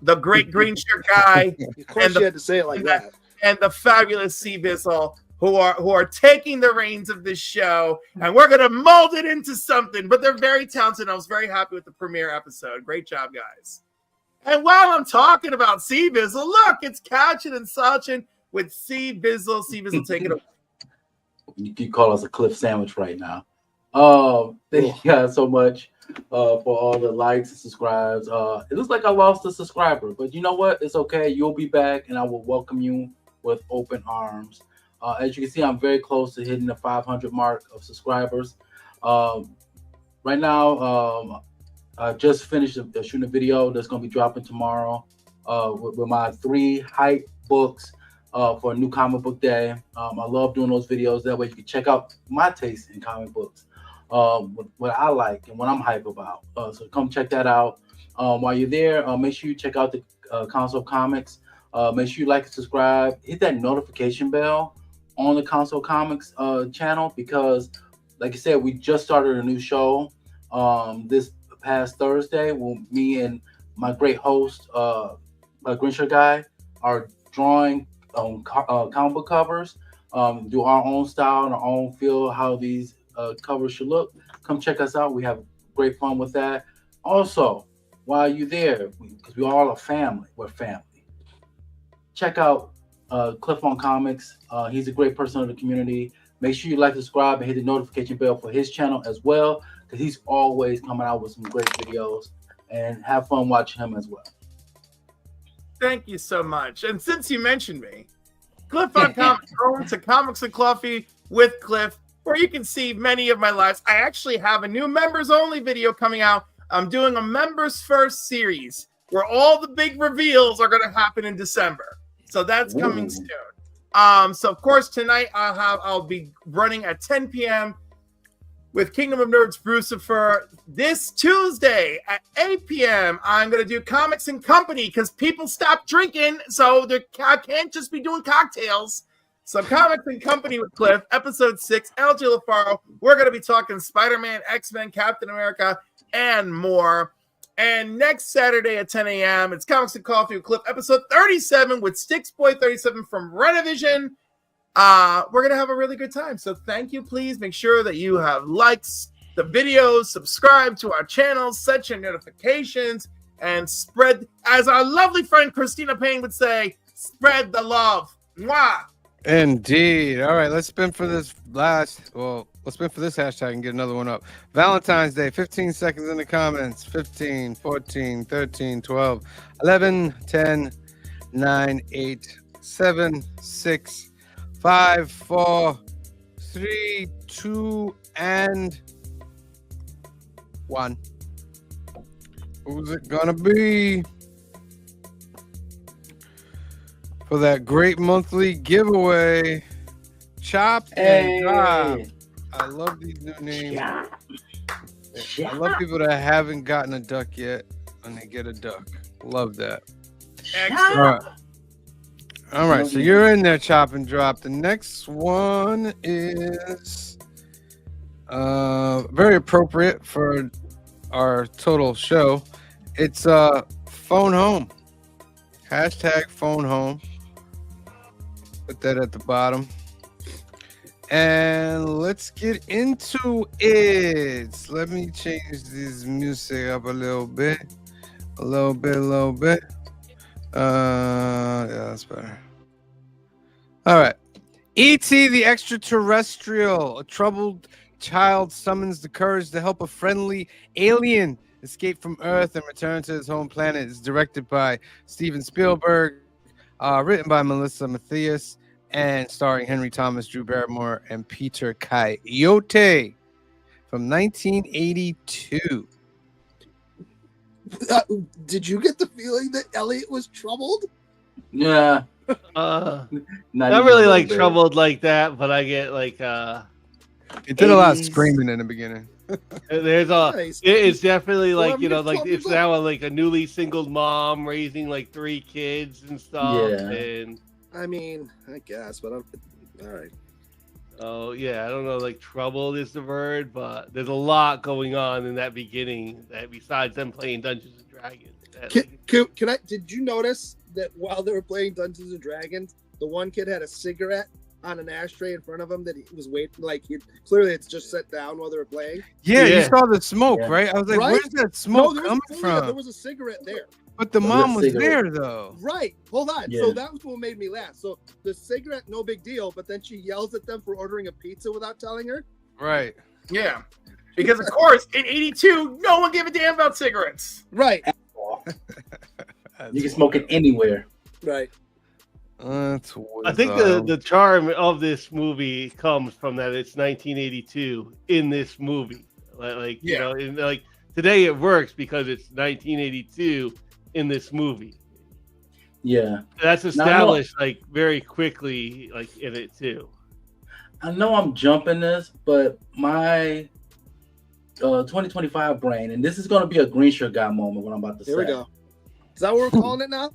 The great green shirt guy Of course, you had to say it like that. and the fabulous C Bizzle, who are taking the reins of this show, and we're gonna mold it into something. But they're very talented. I was very happy with the premiere episode. Great job, guys. And while I'm talking about C Bizzle, look, it's Catching and Suchin with C Bizzle. C Bizzle, take it away. You call us a Cliff sandwich right now. Thank you guys so much for all the likes and subscribes. It looks like I lost a subscriber, but you know what? It's okay. You'll be back, and I will welcome you with open arms. As you can see, I'm very close to hitting the 500 mark of subscribers. Right now, I just finished shooting a video that's going to be dropping tomorrow with my 3 hype books for a new comic book day. I love doing those videos. That way you can check out my taste in comic books, what I like and what I'm hype about. So come check that out. While you're there, make sure you check out the Council of Comics. Make sure you like and subscribe. Hit that notification bell on the Council of Comics channel because, like I said, we just started a new show this past Thursday. Me and my great host, Grinsher Guy, are drawing comic book covers, do our own style and our own feel how these covers should look. Come check us out. We have great fun with that. Also, while you're there, because we all are family, we're family. Check out Cliff on Comics. He's a great person of the community. Make sure you like, subscribe, and hit the notification bell for his channel as well, because he's always coming out with some great videos, and have fun watching him as well. Thank you so much. And since you mentioned me, Cliff on Comics, home to Comics and Coffee with Cliff, where you can see many of my lives. I actually have a new members only video coming out. I'm doing a members first series where all the big reveals are going to happen in December. So that's coming soon. So of course tonight I'll be running at 10 p.m. with Kingdom of Nerds Brucifer. This Tuesday at 8 p.m. I'm going to do Comics and Company because people stopped drinking, so I can't just be doing cocktails. So Comics and Company with Cliff, episode 6, LJ LaFaro. We're going to be talking Spider-Man, X-Men, Captain America, and more. And next Saturday at 10 a.m., it's Comics and Coffee with Cliff, episode 37 with Sticksboy 37 from Renovision. We're going to have a really good time. So thank you. Please make sure that you have likes the videos, subscribe to our channel, set your notifications, and spread, as our lovely friend Christina Payne would say, spread the love. Mwah! Indeed. All right, let's spin for this let's spin for this hashtag and get another one up. Valentine's Day, 15 seconds in the comments. 15, 14, 13, 12, 11, 10, 9, 8, 7, 6, 5, 4, 3, 2, and 1. Who's it gonna be? For that great monthly giveaway, Chop and Drop. I love these new names. I love people that haven't gotten a duck yet and they get a duck. Love that. Excellent. All right, so you're in there, Chop and Drop. The next one is Very appropriate for our total show. It's phone home. Hashtag phone home. Put that at the bottom. And let's get into it. Let me change this music up a little bit. A little bit. Yeah, that's better. All right. E.T. the Extraterrestrial. A troubled child summons the courage to help a friendly alien escape from Earth and return to his home planet. It's directed by Steven Spielberg, written by Melissa Matthias, and starring Henry Thomas, Drew Barrymore, and Peter Coyote from 1982. Did you get the feeling that Elliot was troubled? Yeah. Not Not really like troubled like that, but I get like It did a lot of 80s. screaming in the beginning. there's a Nice. it's definitely like, Well, you know, I'm like just it's now like a newly single mom raising like 3 kids and stuff. Yeah. And I mean, I guess, but I'm all right. oh yeah, I don't know, like troubled is the word, but there's a lot going on in that beginning that besides them playing Dungeons and Dragons. That, like, Can I? Did you notice that while they were playing Dungeons and Dragons, the one kid had a cigarette on an ashtray in front of him that he was waiting, like clearly it's just set down while they were playing. Yeah, you Yeah. saw the smoke, Yeah. right? I was like, Right? where's that smoke there coming was, from? there was a cigarette there. But the There mom was a was cigarette. there, though. Right. Hold on. Yeah. So that was what made me laugh. So the cigarette, no big deal, but then she yells at them for ordering a pizza without telling her. Right. Yeah. Because of course, in '82, no one gave a damn about cigarettes. Right. You can smoke it anywhere. Right. That's I think the charm of this movie comes from that it's 1982 in this movie. Like you Yeah. know, and like today it works because it's 1982 in this movie. Yeah. That's established like very quickly, like in it too. I know I'm jumping this, but my 2025 brain, and this is going to be a green shirt guy moment, what I'm about to Here say. we go. Is that what we're calling it now?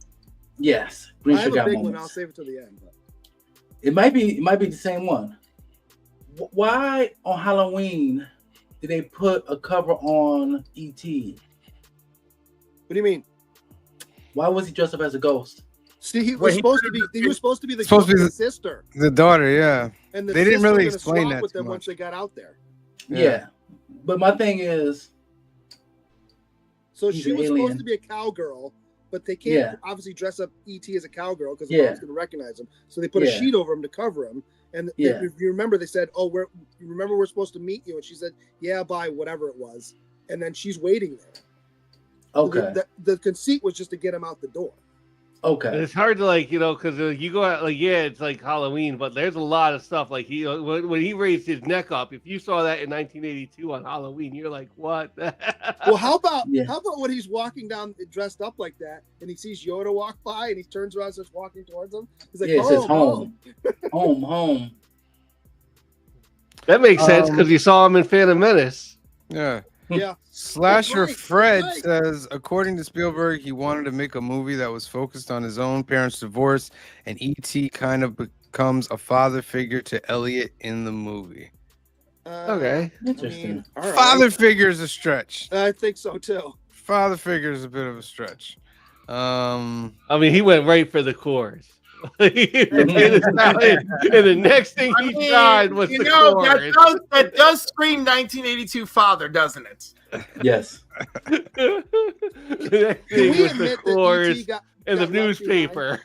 Yes, green I shirt have a guy big moment. one. I'll save it to the end. But. It might be the same one. Why on Halloween did they put a cover on E.T.? What do you mean? Why was he dressed up as a ghost? See, he Well, was he supposed to be. He was supposed to be the Supposed to be kid's sister, The daughter, yeah. and the They didn't sister really was gonna explain swap that with too them much. once they got out there. Yeah. But my thing is, So He's she an was alien. supposed to be a cowgirl, but they can't Yeah. obviously dress up ET as a cowgirl because Yeah. the mom's going to recognize him. So they put a Yeah. sheet over him to cover him. And Yeah. if you remember, they said, "Oh, you remember we're supposed to meet you?" And she said, "Yeah, bye, whatever it was." And then she's waiting there. So okay, the conceit was just to get him out the door. And okay, it's hard to like, you know, because you go out like, yeah, it's like Halloween, but there's a lot of stuff like he when he raised his neck up. If you saw that in 1982 on Halloween, you're like, what? Well, how about Yeah. when he's walking down dressed up like that, and he sees Yoda walk by, and he turns around and starts walking towards him? He's like, yeah, it says "Oh, home, home. That makes sense because you saw him in Phantom Menace. Yeah. yeah." Slasher Right, Fred right. says, according to Spielberg, he wanted to make a movie that was focused on his own parents' divorce, and E.T. kind of becomes a father figure to Elliot in the movie. Okay. Interesting. all right. Father figure is a stretch. I think so too. Father figure is a bit of a stretch. I mean, he went right for the chorus. and the next thing he tried was the chorus. that does scream 1982 father, doesn't it? Yes. The next Can thing we was the admit that chorus ET got and the got left newspaper.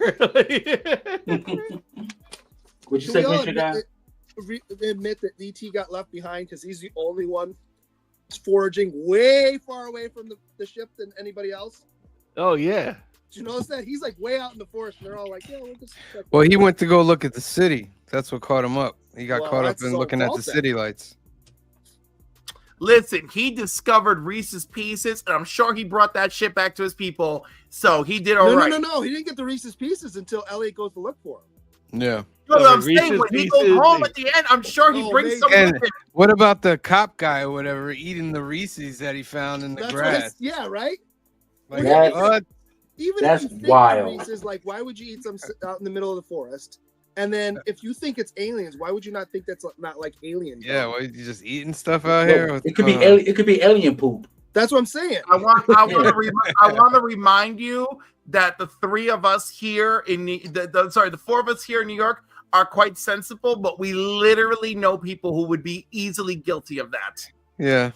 Would you Can say we all green shirt guy? admit that ET got left behind because he's the only one foraging way far away from the ship than anybody else? Oh yeah. Did you notice that? He's like way out in the forest, and they're all like, "Yeah, we'll just." Well, he went to go look at the city. That's what caught him up. He got Well, caught up that's in his own looking at fault the then. city lights. Listen, he discovered Reese's Pieces, and I'm sure he brought that shit back to his people. So he did all No, right. no. He didn't get the Reese's Pieces until Elliot goes to look for him. Yeah. No, but I'm Reese's saying when he goes Pieces, home they- at the end, I'm sure he Oh, brings maybe. some And- with him. What about the cop guy or whatever eating the Reese's that he found in the That's grass? yeah, right. Like, That's- what? Even That's if you think wild. Reese's, like, why would you eat some out in the middle of the forest? And then if you think it's aliens, why would you not think that's not like alien? Yeah, gum? what, you just eating stuff out No, here? What's it could be going on? it could be alien poop. That's what I'm saying. I want to remind you that the three of us here in the four of us here in New York are quite sensible, but we literally know people who would be easily guilty of that. Yeah.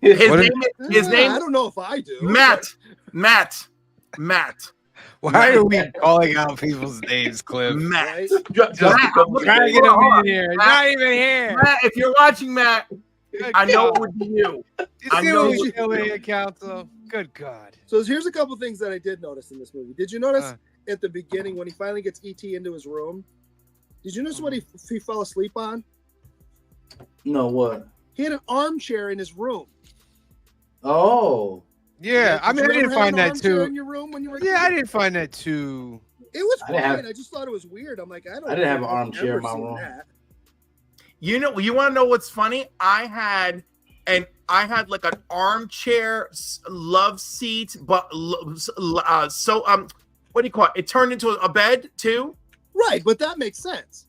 His What name, his name, I don't know if I do. Matt. Why are we calling out people's names, Cliff? Matt. Right? Just Matt, I'm looking trying to get for- him in here. He's not even here. Matt, if you're watching, Matt, Good I know God. it would be you. You I see know what we you- do here, Council? Good God. So here's a couple things that I did notice in this movie. Did you notice Uh. at the beginning when he finally gets ET into his room? Did you notice what he fell asleep on? No, what? He had an armchair in his room. Oh, Yeah, I Did mean, you I didn't ever have find an that armchair too. in your room when you were a Yeah, I kid? didn't find that too. It was I didn't fine. have- I just thought it was weird. I'm like, I don't. I didn't have think an I've armchair ever in my seen room. that. You know, you want to know what's funny? I had like an armchair love seat, but what do you call it? It turned into a bed too. Right, but that makes sense.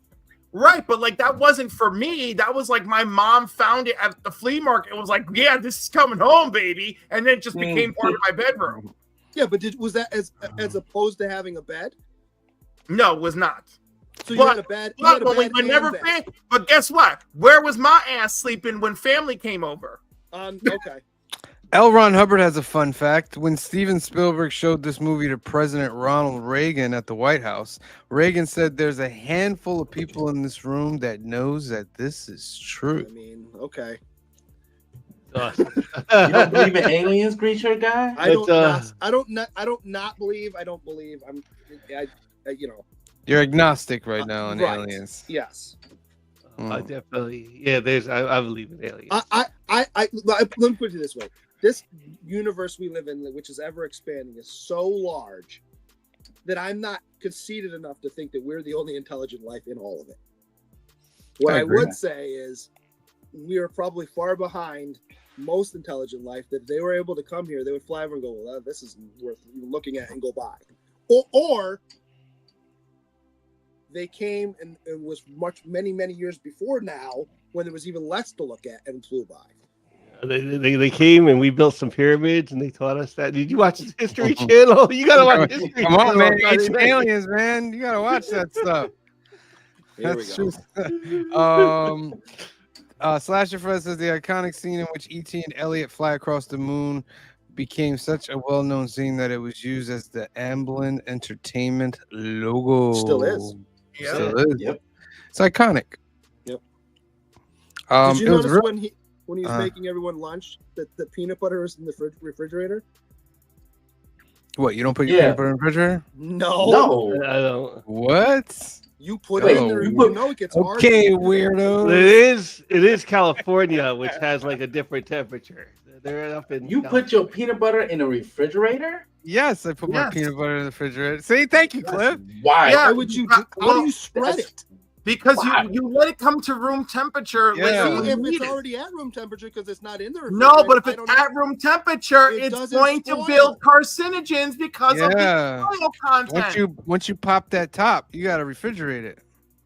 Right, but like that wasn't for me. That was like my mom found it at the flea market. It was like, yeah, this is coming home, baby, and then it just became part of my bedroom. Yeah, but was that as opposed to having a bed? No, it was not. So you But- had a bed. You had a But, bed but and never. bed. But guess what? Where was my ass sleeping when family came over? Okay. L. Ron Hubbard has a fun fact. When Steven Spielberg showed this movie to President Ronald Reagan at the White House, Reagan said there's a handful of people in this room that knows that this is I true. mean, okay. you don't believe in aliens, creature guy? I don't. But, I don't not believe. I don't believe. You know. You're agnostic right now on Right. aliens. Yes. I definitely, yeah. I believe in aliens. Let me put it this way: this universe we live in, which is ever expanding, is so large that I'm not conceited enough to think that we're the only intelligent life in all of it. What I I agree. would say is we are probably far behind most intelligent life. That if they were able to come here, they would fly over and go, "Well, this is worth looking at," and go by, or they came and it was many years before now when there was even less to look at and flew by. They came and we built some pyramids and they taught us that. Did you watch the History Channel? You gotta watch History Come on, Channel man. Friday Ancient night. aliens, man. You gotta watch that stuff. Here we That's go. true. Slasher Fred says the iconic scene in which E.T. and Elliot fly across the moon became such a well-known scene that it was used as the Amblin Entertainment logo. Still is. Yeah. Still is. Yep. It's iconic. Yep. Did Did you notice when he was Uh. making everyone lunch that the peanut butter was in the refrigerator? What, you don't put your Yeah. peanut butter in the refrigerator? No. No. I don't. What? You put Wait, it in there. you You put- know it gets hard. Okay, It weirdo. is California, which has like a different temperature. They're up in. You put your peanut butter in a refrigerator? Yes, I put my Yes. peanut butter in the refrigerator. See, thank you, Cliff. Why? Yeah. Why would you? How Well, do you spread it? Because Why? you let it come to room temperature. Yeah. later See when if you it's need it. already at room temperature because it's not in the refrigerator. No, but if I it's don't know. at room temperature, It it's doesn't going to spoil. build carcinogens because of the Yeah. oil content. Once you pop that top, you gotta refrigerate it.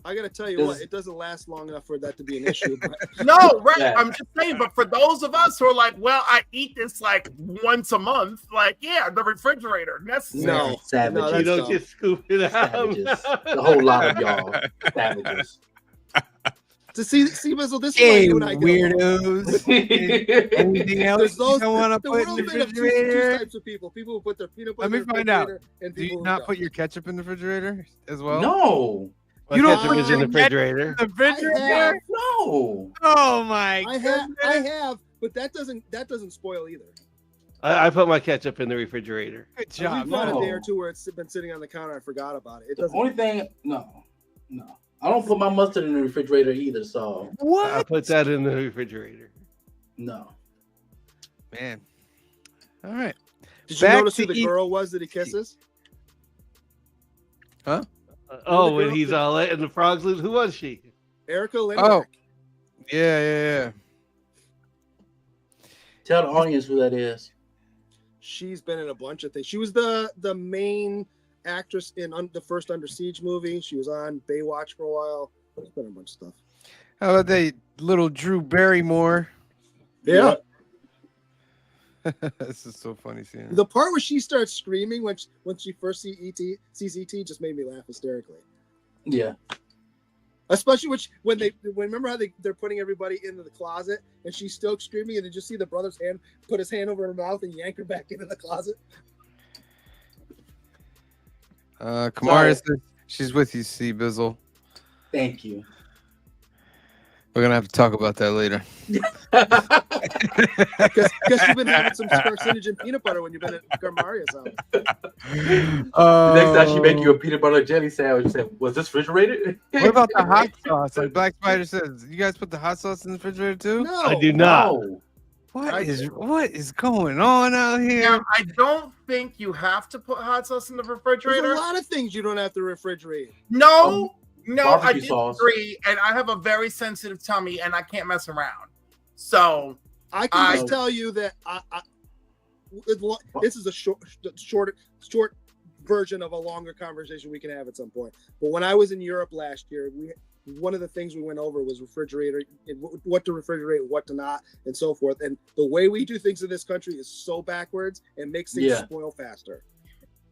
I gotta tell you Does- what, it doesn't last long enough for that to be an issue. But No, right. Yeah. I'm just saying, but for those of us who are like, well, I eat this like once a month, like, yeah, the refrigerator necessary. No. Savages. No, You don't dumb. just scoop it out. Savages. A whole lot of y'all. Savages. to see, Bizzle, this is why Hey, you and I get along. weirdos. Anything else There's you those. don't want to The put in world the made of two refrigerator? types of people: people who put their peanut Let butter me in the find out. refrigerator, and Do people you who not don't. put your ketchup in the refrigerator as well? No. My You don't ketchup put is in the your ketchup refrigerator. The refrigerator? No. Oh my I have, but that doesn't spoil either. I put my ketchup in the refrigerator. Good We've job. got no. a day or two where it's been sitting on the counter. I forgot about it. It The doesn't. only thing, no. I don't put my mustard in the refrigerator either, so I What? put that in the refrigerator. no. Man. All right. Did you Back notice who to the girl was that he kisses? Oh, when he's all letting the frogs loose. Who was she? Erica Lindbergh. Oh. Yeah. Tell the audience who that is. She's been in a bunch of things. She was the main actress in the first Under Siege movie. She was on Baywatch for a while. She's been in a bunch of stuff. How about that little Drew Barrymore? Yeah. This is so funny seeing her. The part where she starts screaming when she first sees ET just made me laugh hysterically. Yeah. Especially when remember how they're putting everybody into the closet and she's still screaming and then just see the brother's hand put his hand over her mouth and yank her back into the closet. Kamara says she's with you, C Bizzle. Thank you. We're gonna have to talk about that later. Because you've been having some carcinogen and peanut butter when you've been at Kamaria's house. Next time she make you a peanut butter jelly sandwich, you say, was this refrigerated? What about the hot sauce? Like Black Spider says, you guys put the hot sauce in the refrigerator too? No, I do not. No. What is going on out here? Now, I don't think you have to put hot sauce in the there's refrigerator. a lot of things you don't have to refrigerate. No, I Barbecue sauce. disagree, and I have a very sensitive tummy, and I can't mess around. So I can just tell you that this is a short version of a longer conversation we can have at some point. But when I was in Europe last year, one of the things we went over was refrigerator, what to refrigerate, what to not, and so forth. And the way we do things in this country is so backwards and makes things spoil faster.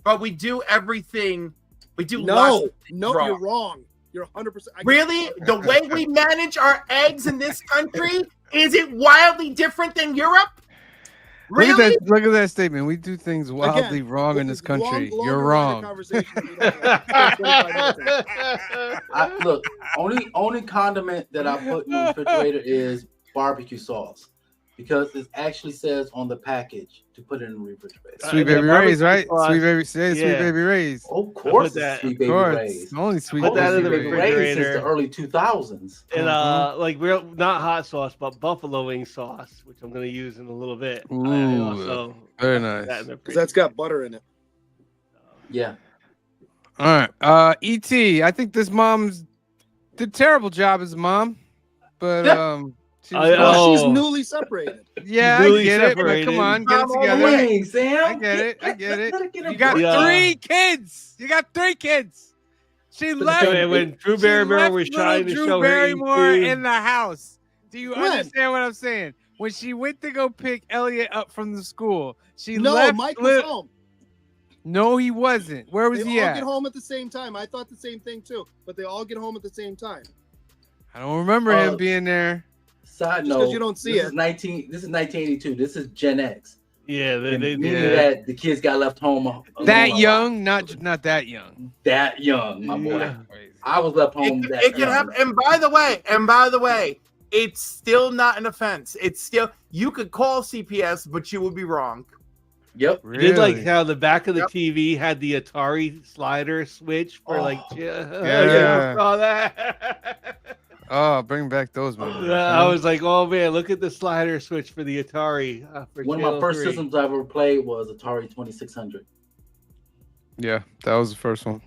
but we do everything. We do No, wrong. you're wrong. You're 100%. Really? The way we manage our eggs in this country, is it wildly different than Europe? Really? Look at that statement. We do things wildly wrong in this country. You're wrong. Look, only condiment that I put in the refrigerator is barbecue sauce because it actually says on the package to put it in the refrigerator. Sweet Baby Ray's, right? Sweet Baby Sweet Baby Ray's. Of course, it's Sweet Baby Ray's. Only Sweet Put that in the Baby Ray's since refrigerator. the early 2000s. And like real, not hot sauce, but buffalo wing sauce, which I'm gonna use in a little bit. I Ooh, also very put nice. that in the Because that's got butter in it. Yeah. All right. E.T. I think this mom's did a terrible job as a mom, but she was Oh. She's newly separated. yeah, I newly get it. But separated. come on, get it together. Dang, Sam. I get it. I get it. Gotta get a You got break. Yeah. 3 kids. You got 3 kids. She left. when Drew she Barrymore left was little trying to Drew show Barrymore her in the house. Do you When? understand what I'm saying? When she went to go pick Elliot up from the school, she No, left. Mike was home. No, he wasn't. Where was They he all at? get home at the same time. I thought the same thing too, but they all get home at the same time. I don't remember him being there. Side Just note, 'cause you don't see this it. is 1982. This is Gen X. Yeah, Meaning Yeah. that the kids got left home alone That a lot. young, not that young. That young, my boy. Yeah. I was left home that It can young. happen. And by the way, it's still not an offense. It's still, you could call CPS, but you would be wrong. Yep. You did like Really? how the back of the Yep. TV had the Atari slider switch for like Yeah. saw that. Oh, bring back those movies. I was like, oh man, look at the slider switch for the Atari. For One of my Channel first 3. systems I ever played was Atari 2600. Yeah, that was the first one.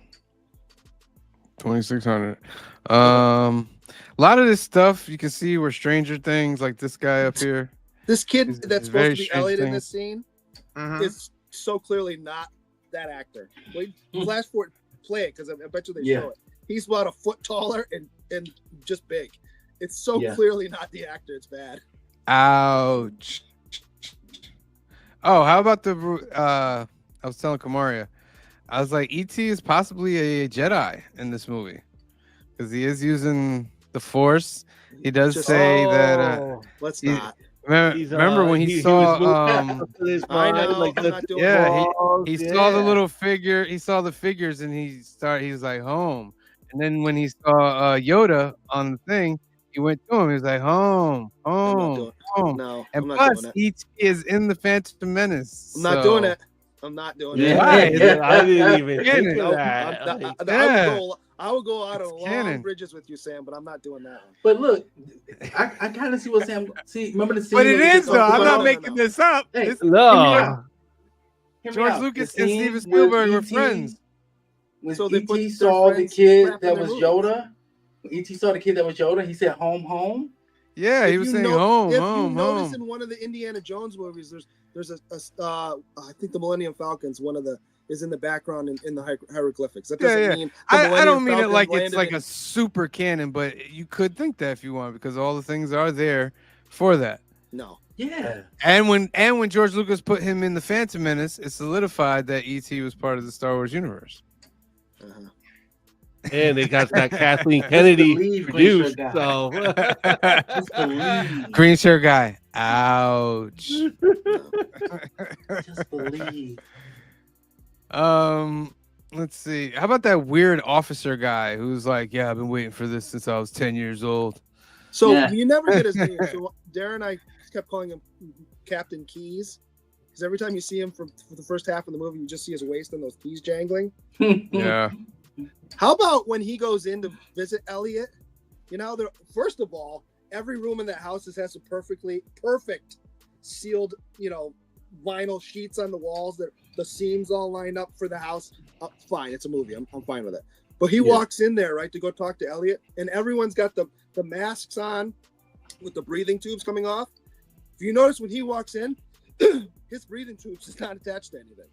2600. A lot of this stuff you can see were Stranger Things, like this guy up here. This kid It's that's very supposed to be strange Elliot in thing. this scene Mhm. is so clearly not that actor. Wait, flash forward, play it because I bet you they Yeah. show it. He's about a foot taller and just big. It's so Yeah. clearly not the actor. It's bad. Ouch. Oh, how about the I was telling Kamaria, I was like, E.T. is possibly a Jedi in this movie because he is using the Force. He does Just- say that. Oh, Let's he- not. Remember when he was saw moving up with his I mind, know, like I'm the not doing yeah, walls, he saw the yeah. little figure. He saw the figures, and he was like home. And then when he saw Yoda on the thing, he went to him. He was like home, I'm not home, doing home. No, And I'm not plus, doing it. E.T. is in the Phantom Menace. I'm not doing it. I'm not doing it. Yeah. Why? I didn't even Get think it. of No, that. I'm Like, not- Yeah. I would go out It's on long canon. bridges with you, Sam, but I'm not doing that one. But look, I kind of see what Sam. See, remember the scene? But it that we is just though. talked I'm about? not no, making no. this up. Hey, This- no. Hear me George out. Lucas The and scene Steven with Spielberg were E.T. friends. When So they put E.T. their saw the friends kid crap in that their was movies. Yoda, when E.T. saw the kid that was Yoda, he said, "Home, home." Yeah, he If was you saying know- home, if home, you notice home. in one of the Indiana Jones movies, there's I think the Millennium Falcon's one of the is in the background in the hieroglyphics. That doesn't Yeah. mean I don't mean it Falcon like it's landed like in- a super canon, but you could think that if you want, because all the things are there for that. No. Yeah. And when George Lucas put him in the Phantom Menace, it solidified that E.T. was part of the Star Wars universe. Uh-huh. And they got that Kathleen Kennedy believe, Green produced. Shirt So Just believe. Green shirt guy. Ouch. Just believe. Let's see. How about that weird officer guy who's like, yeah, I've been waiting for this since I was 10 years old. So Yeah. you never get his name. So Darren and I kept calling him Captain Keys. Because every time you see him for the first half of the movie, you just see his waist and those keys jangling. Yeah. How about when he goes in to visit Elliot? You know, first of all, every room in that house has a perfect sealed, vinyl sheets on the walls. That the seams all lined up for the house. Fine, it's a movie. I'm fine with it. But he walks in there, right, to go talk to Elliot, and everyone's got the masks on with the breathing tubes coming off. If you notice when he walks in, his breathing tubes is not attached to anything.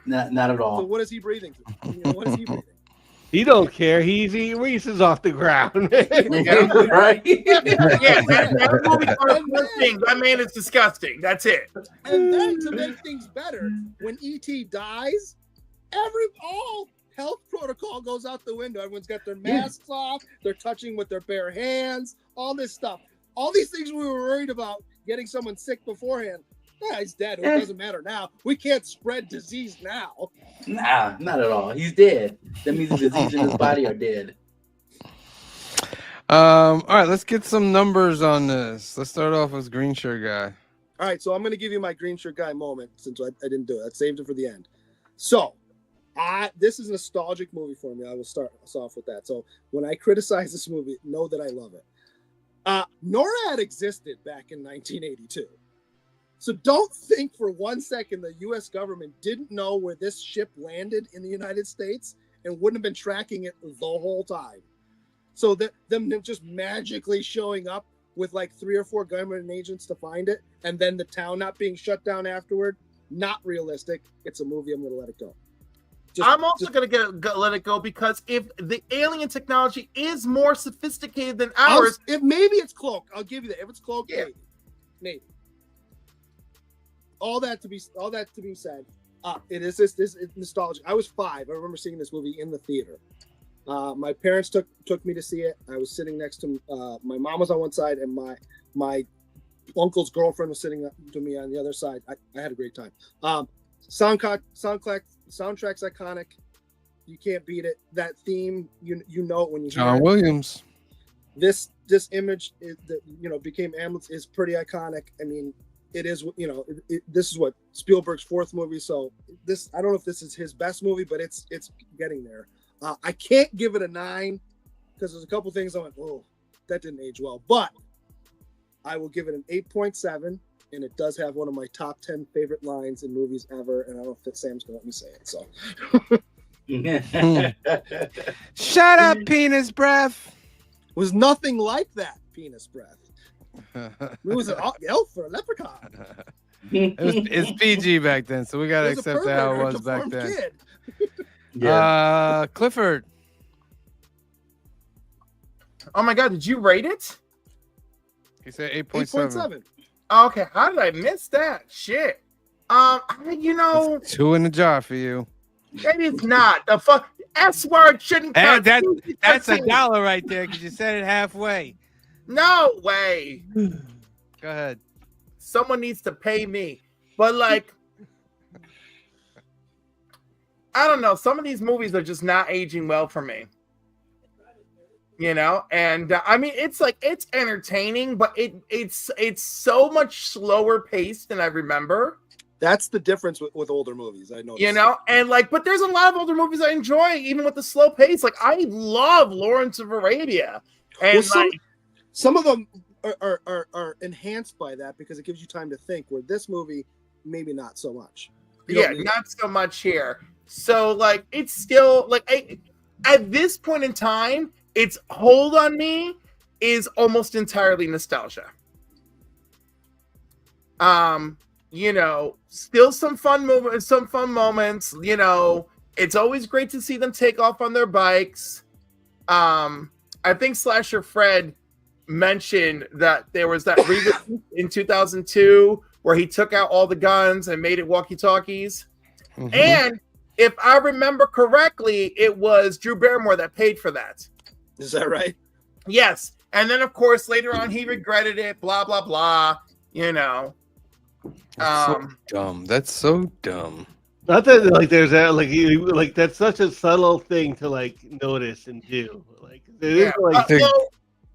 Not at So all. what is he breathing through? What is he breathing? he don't care. He's eating Reese's off the ground. Right? Yeah, that movie disgusting. That man is disgusting. That's it. And then to make things better, when E.T. dies, all health protocol goes out the window. Everyone's got their masks off. They're touching with their bare hands. All this stuff. All these things we were worried about getting someone sick beforehand. Yeah, he's dead. It doesn't matter now. We can't spread disease now. Nah, not at all. He's dead. That means the disease in his body are dead. All right, let's get some numbers on this. Let's start off with green shirt guy. All right, so I'm going to give you my green shirt guy moment since I didn't do it. I saved it for the end. So, this is a nostalgic movie for me. I will start us off with that. So, when I criticize this movie, know that I love it. NORAD existed back in 1982. So don't think for 1 second the U.S. government didn't know where this ship landed in the United States and wouldn't have been tracking it the whole time. So them just magically showing up with like 3 or 4 government agents to find it, and then the town not being shut down afterward, not realistic. It's a movie. I'm going to let it go. I'm also going to let it go because if the alien technology is more sophisticated than ours, if maybe it's cloaked, I'll give you that. If it's cloaked, Yeah. maybe. All that to be said, it is this nostalgic. I was 5. I remember seeing this movie in the theater. My parents took me to see it. I was sitting next to my mom was on one side, and my uncle's girlfriend was sitting to me on the other side. I had a great time. Soundtrack's iconic. You can't beat it. That theme, you know it when you hear John it. Williams. This image that became Hamlet is pretty iconic. I mean, it is, this is what Spielberg's 4th movie. So I don't know if this is his best movie, but it's getting there. I can't give it a 9 because there's a couple things I went, oh, that didn't age well. But I will give it an 8.7, and it does have one of my top 10 favorite lines in movies ever. And I don't know if Sam's gonna let me say it. So Shut up, penis breath. was nothing like that. Penis breath. It was an elf or a leprechaun. It's PG back then, so we gotta It was a accept that how it pervert or was back deformed then. kid. Clifford. oh my God, did you rate it? He said 8.7. 8.7. Okay, how did I miss that? Shit. That's 2 in the jar for you. That is not the fuck. S word shouldn't count. That's $1 right there because you said it halfway. No way. Go ahead. Someone needs to pay me. But like, I don't know. Some of these movies are just not aging well for me. And I mean, it's entertaining, but it's so much slower paced than I remember. That's the difference with older movies. I know. And but there's a lot of older movies I enjoy, even with the slow pace. Like I love Lawrence of Arabia, and some of them are enhanced by that because it gives you time to think. Where this movie, maybe not so much. Not so much here. So it's still at this point in time, its hold on me is almost entirely nostalgia. you know, still some fun moments. You know, it's always great to see them take off on their bikes. I think Slasher Fred mentioned that there was that release in 2002 where he took out all the guns and made it walkie-talkies. Mhm. And if I remember correctly, it was Drew Barrymore that paid for that. Is that right? Yes. And then, of course, later on, he regretted it, blah, blah, blah, you know. That's so dumb. That's so dumb. Not that like there's that like that's such a subtle thing to like notice and do. Like it Yeah. is like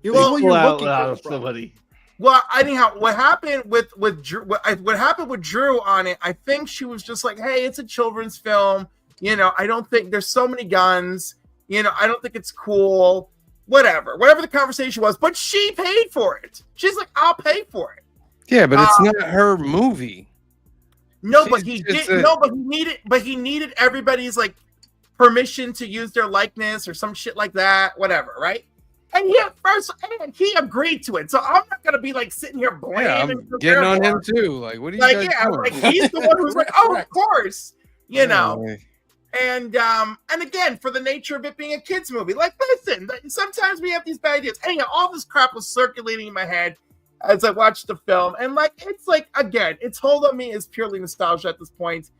You're Well, what pull you're out looking out for. of somebody. Well, anyhow, what happened with Drew? What happened with Drew on it? I think she was just like, "Hey, it's a children's film. You know, I don't think there's so many guns. You know, I don't think it's cool. Whatever the conversation was." But she paid for it. She's like, "I'll pay for it." Yeah, but it's not her movie. No, She's but he just did. No, but he needed everybody's like permission to use their likeness or some shit like that. Whatever, right? And he agreed to it. So I'm not gonna be like sitting here Yeah, blaming. I'm getting on him too. Like, what are you Like, guys yeah, doing? like he's the one who's like, "Oh, of Correct. course," you know. Like, And again, for the nature of it being a kids movie, like, listen, sometimes we have these bad ideas. Anyhow, all this crap was circulating in my head as I watched the film, and like, it's like, again, its hold on me is purely nostalgia at this point.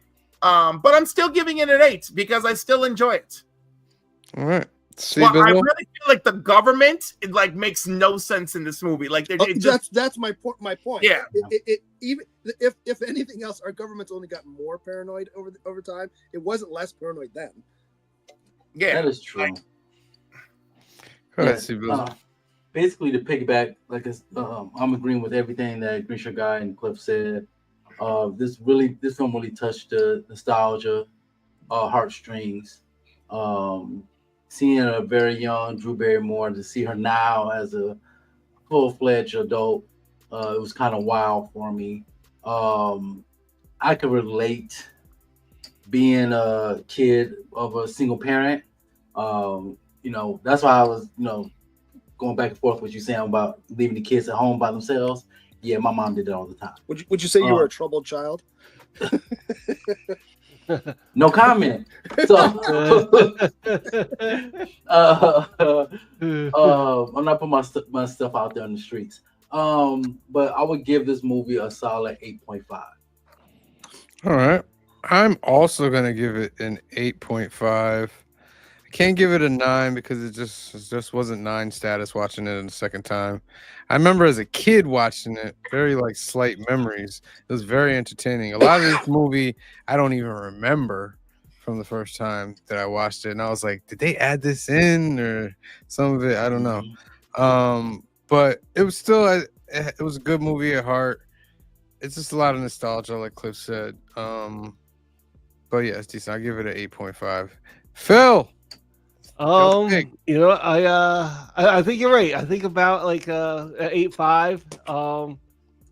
But I'm still giving it an 8 because I still enjoy it. all right. See, Well, I Bizzle? really feel like the government, it like makes no sense in this movie. Like, it just, That's my point. My point. Yeah. Even if anything else, our government's only gotten more paranoid over time. It wasn't less paranoid then. yeah, That is true. Go ahead, Yeah, see, Bizzle. basically, to piggyback, like I'm agreeing with everything that Grisha Guy and Cliff said. This film really touched the nostalgia, heartstrings. Seeing a very young Drew Barrymore, to see her now as a full-fledged adult, it was kind of wild for me. I could relate being a kid of a single parent. You know, that's why I was, going back and forth with you saying about leaving the kids at home by themselves. Yeah, my mom did that all the time. Would you say you were a troubled child? No comment. So I'm not putting my stuff out there on the streets. But I would give this movie a solid 8.5. All right. I'm also going to give it an 8.5. I can't give it a 9 because it just wasn't 9 status watching it in the second time. I remember as a kid watching it, very like slight memories. It was very entertaining. A lot of this movie I don't even remember from the first time that I watched it. And I was like, did they add this in or some of it? I don't know. But it was still it was a good movie at heart. It's just a lot of nostalgia, like Cliff said. But yeah, it's decent. I'll give it an 8.5. Phil. Big. You know, I think you're right. I think about like 8.5.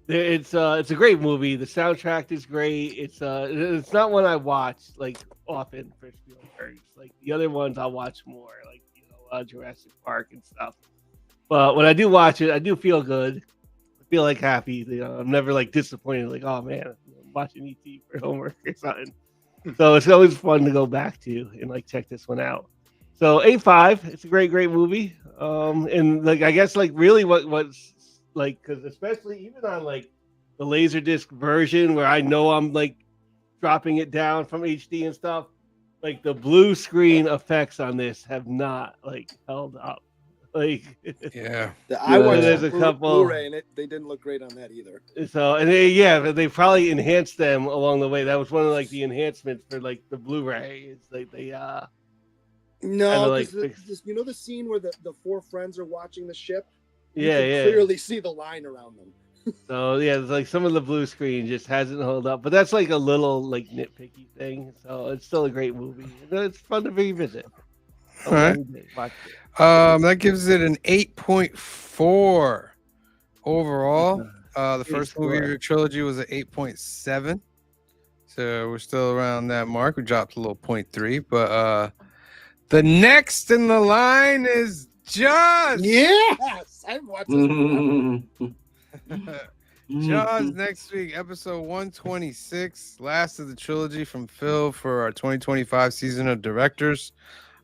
It's a great movie. The soundtrack is great. It's not one I watch like often for Spielberg. Like the other ones I'll watch more, like Jurassic Park and stuff. But when I do watch it, I do feel good. I feel like happy. I'm never like disappointed. Like, oh man, I'm watching ET for homework or something. So it's always fun to go back to and like check this one out. So 8.5, it's a great movie. And like I guess like really what's like, because especially even on like the Laserdisc version where I know I'm like dropping it down from HD and stuff, like the blue screen effects on this have not like held up. Like Yeah. I watched there's the a couple- Blu-ray and they didn't look great on that either. So and they probably enhanced them along the way. That was one of like the enhancements for like the Blu-ray. It's like they No, like, you know the scene where the four friends are watching the ship? You yeah, can yeah. clearly see the line around them. So yeah, it's like some of the blue screen just hasn't held up, but that's like a little like nitpicky thing. So it's still a great movie. It's fun to revisit. All right. Watch it. That gives it an 8.4 overall. The first movie of your trilogy was an 8.7. So we're still around that mark. We dropped a little 0.3, but the next in the line is Josh. Yes, I'm watching. Jaws Mhm. next week, episode 126, last of the trilogy from Phil for our 2025 season of directors.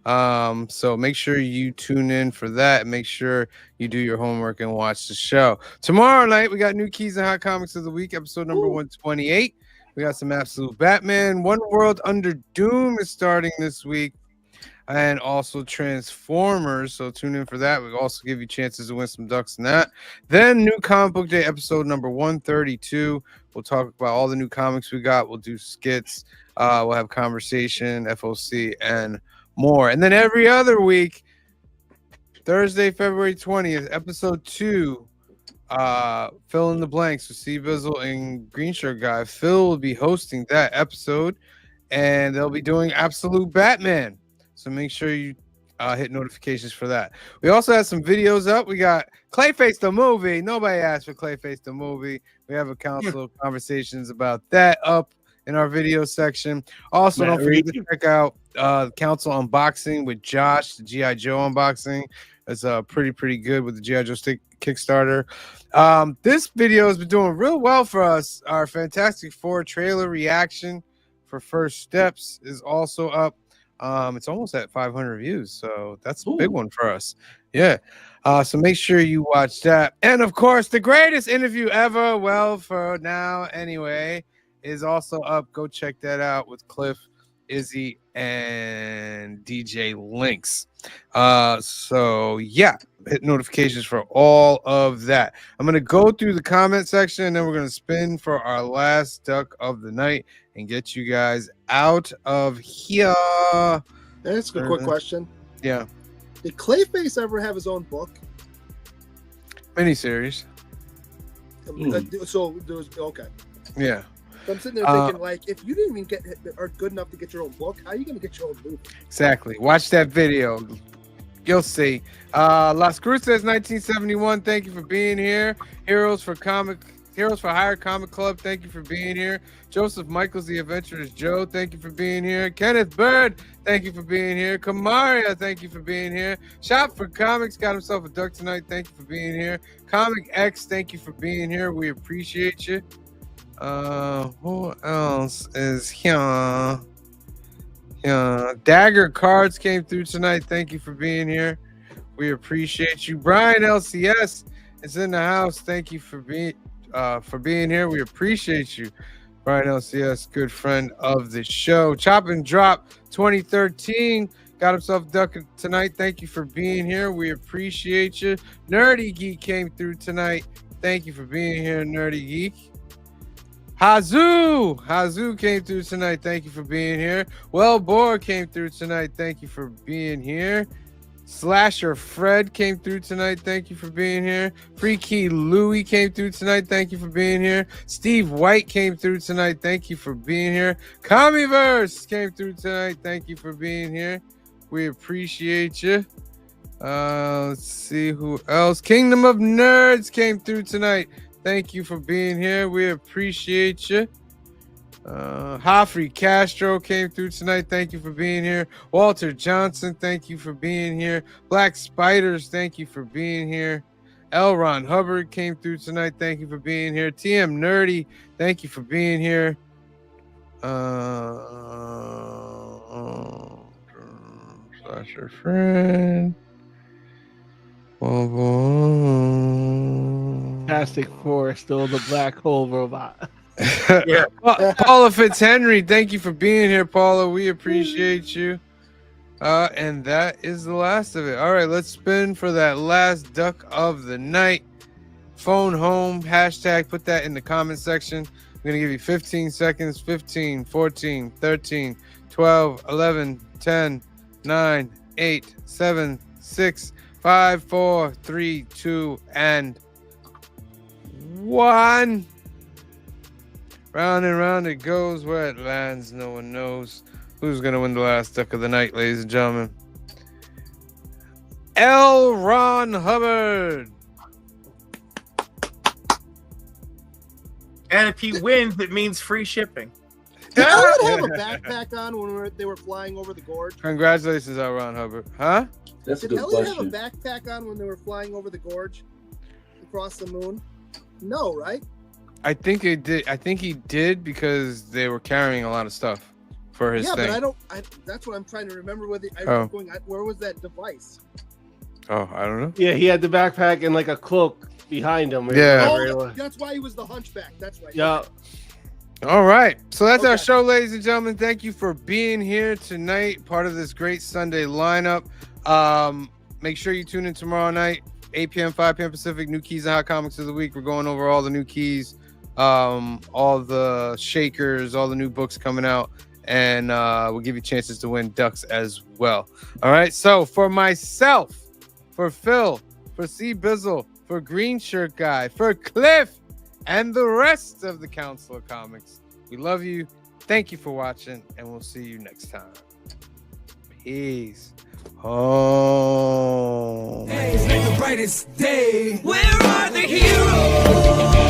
So make sure you tune in for that. Make sure you do your homework and watch the show. Tomorrow night, we got new keys and hot comics of the week, episode number 128. We got some absolute Batman. One World Under Doom is starting this week. And also Transformers. So tune in for that. We'll also give you chances to win some ducks in that. Then new comic book day episode number 132. We'll talk about all the new comics we got. We'll do skits. We'll have conversation, FOC, and more. And then every other week, Thursday, February 20th, episode 2. Fill in the blanks with Steve Bizzle and Green Shirt Guy. Phil will be hosting that episode, and they'll be doing Absolute Batman. So make sure you hit notifications for that. We also have some videos up. We got Clayface the movie. Nobody asked for Clayface the movie. We have a council of conversations about that up in our video section. Also, don't forget to check out Council Unboxing with Josh, the G.I. Joe unboxing. It's pretty good with the G.I. Joe stick Kickstarter. This video has been doing real well for us. Our Fantastic Four trailer reaction for First Steps is also up. It's almost at 500 views, so that's a big one for us. Yeah. So make sure you watch that. And of course, the greatest interview ever, well, for now anyway, is also up. Go check that out with Cliff, Izzy, and DJ Links. So yeah, hit notifications for all of that. I'm gonna go through the comment section, and then we're gonna spin for our last duck of the night and get you guys out of here. That's a quick question. Yeah. Did Clayface ever have his own book? Miniseries. So there was okay. Yeah. So I'm sitting there thinking, like, if you didn't even are good enough to get your own book, how are you going to get your own movie? Exactly. Watch that video. You'll see. Las Cruces 1971. Thank you for being here. Heroes for Hire Comic Club. Thank you for being here. Joseph Michaels, the Adventurous Joe. Thank you for being here. Kenneth Bird. Thank you for being here. Kamaria. Thank you for being here. Shop for Comics got himself a duck tonight. Thank you for being here. Comic X. Thank you for being here. We appreciate you. Who else is here? Yeah, Dagger Cards came through tonight. Thank you for being here. We appreciate you. Brian LCS is in the house. Thank you for being here. We appreciate you. Brian LCS, good friend of the show. Chop and Drop 2013 got himself ducking tonight. Thank you for being here. We appreciate you. Nerdy Geek came through tonight. Thank you for being here, Nerdy Geek. Hazoo came through tonight. Thank you for being here. Well, Boar came through tonight. Thank you for being here. Slasher Fred came through tonight. Thank you for being here. Freaky Louie came through tonight. Thank you for being here. Steve White came through tonight. Thank you for being here. Commieverse came through tonight. Thank you for being here. We appreciate you. Let's see who else. Kingdom of Nerds came through tonight. Thank you for being here. We appreciate you. Hoffrey Castro came through tonight. Thank you for being here. Walter Johnson, thank you for being here. Black Spiders, thank you for being here. L. Ron Hubbard came through tonight. Thank you for being here. TM Nerdy, thank you for being here. Slasher Friend. Fantastic Four, still the black hole robot. Yeah. Paula Fitzhenry, thank you for being here, Paula. We appreciate you. And that is the last of it. All right, let's spin for that last duck of the night. Phone home, hashtag, put that in the comment section. I'm going to give you 15 seconds. 15, 14, 13, 12, 11, 10, 9, 8, 7, 6, 5, 4, 3, 2, and 1. Round and round it goes. Where it lands, no one knows. Who's going to win the last duck of the night, ladies and gentlemen? L. Ron Hubbard. And if he wins, it means free shipping. Did Elliot have a backpack on when they were flying over the gorge? Congratulations, L. Ron Hubbard. Huh? That's a Did good Elliot have question. a backpack on when they were flying over the gorge across the moon? No, right? I think it did. I think he did because they were carrying a lot of stuff for his Yeah, thing. but I don't. That's what I'm trying to remember. Where was that device? Oh, I don't know. Yeah, he had the backpack and like a cloak behind him. or Yeah. whatever it Oh, was. that's why he was the hunchback. That's right. Yeah. All right. So that's our Okay. show, ladies and gentlemen. Thank you for being here tonight, part of this great Sunday lineup. Make sure you tune in tomorrow night, 8 p.m., 5 p.m. Pacific, new keys and hot comics of the week. We're going over all the new keys, all the shakers, all the new books coming out, and we'll give you chances to win ducks as well. All right. So for myself, for Phil, for C Bizzle, for Green Shirt Guy, for Cliff, and the rest of the Council of Comics, we love you. Thank you for watching, and we'll see you next time. Peace. Oh. Days make the brightest day. Where are the heroes?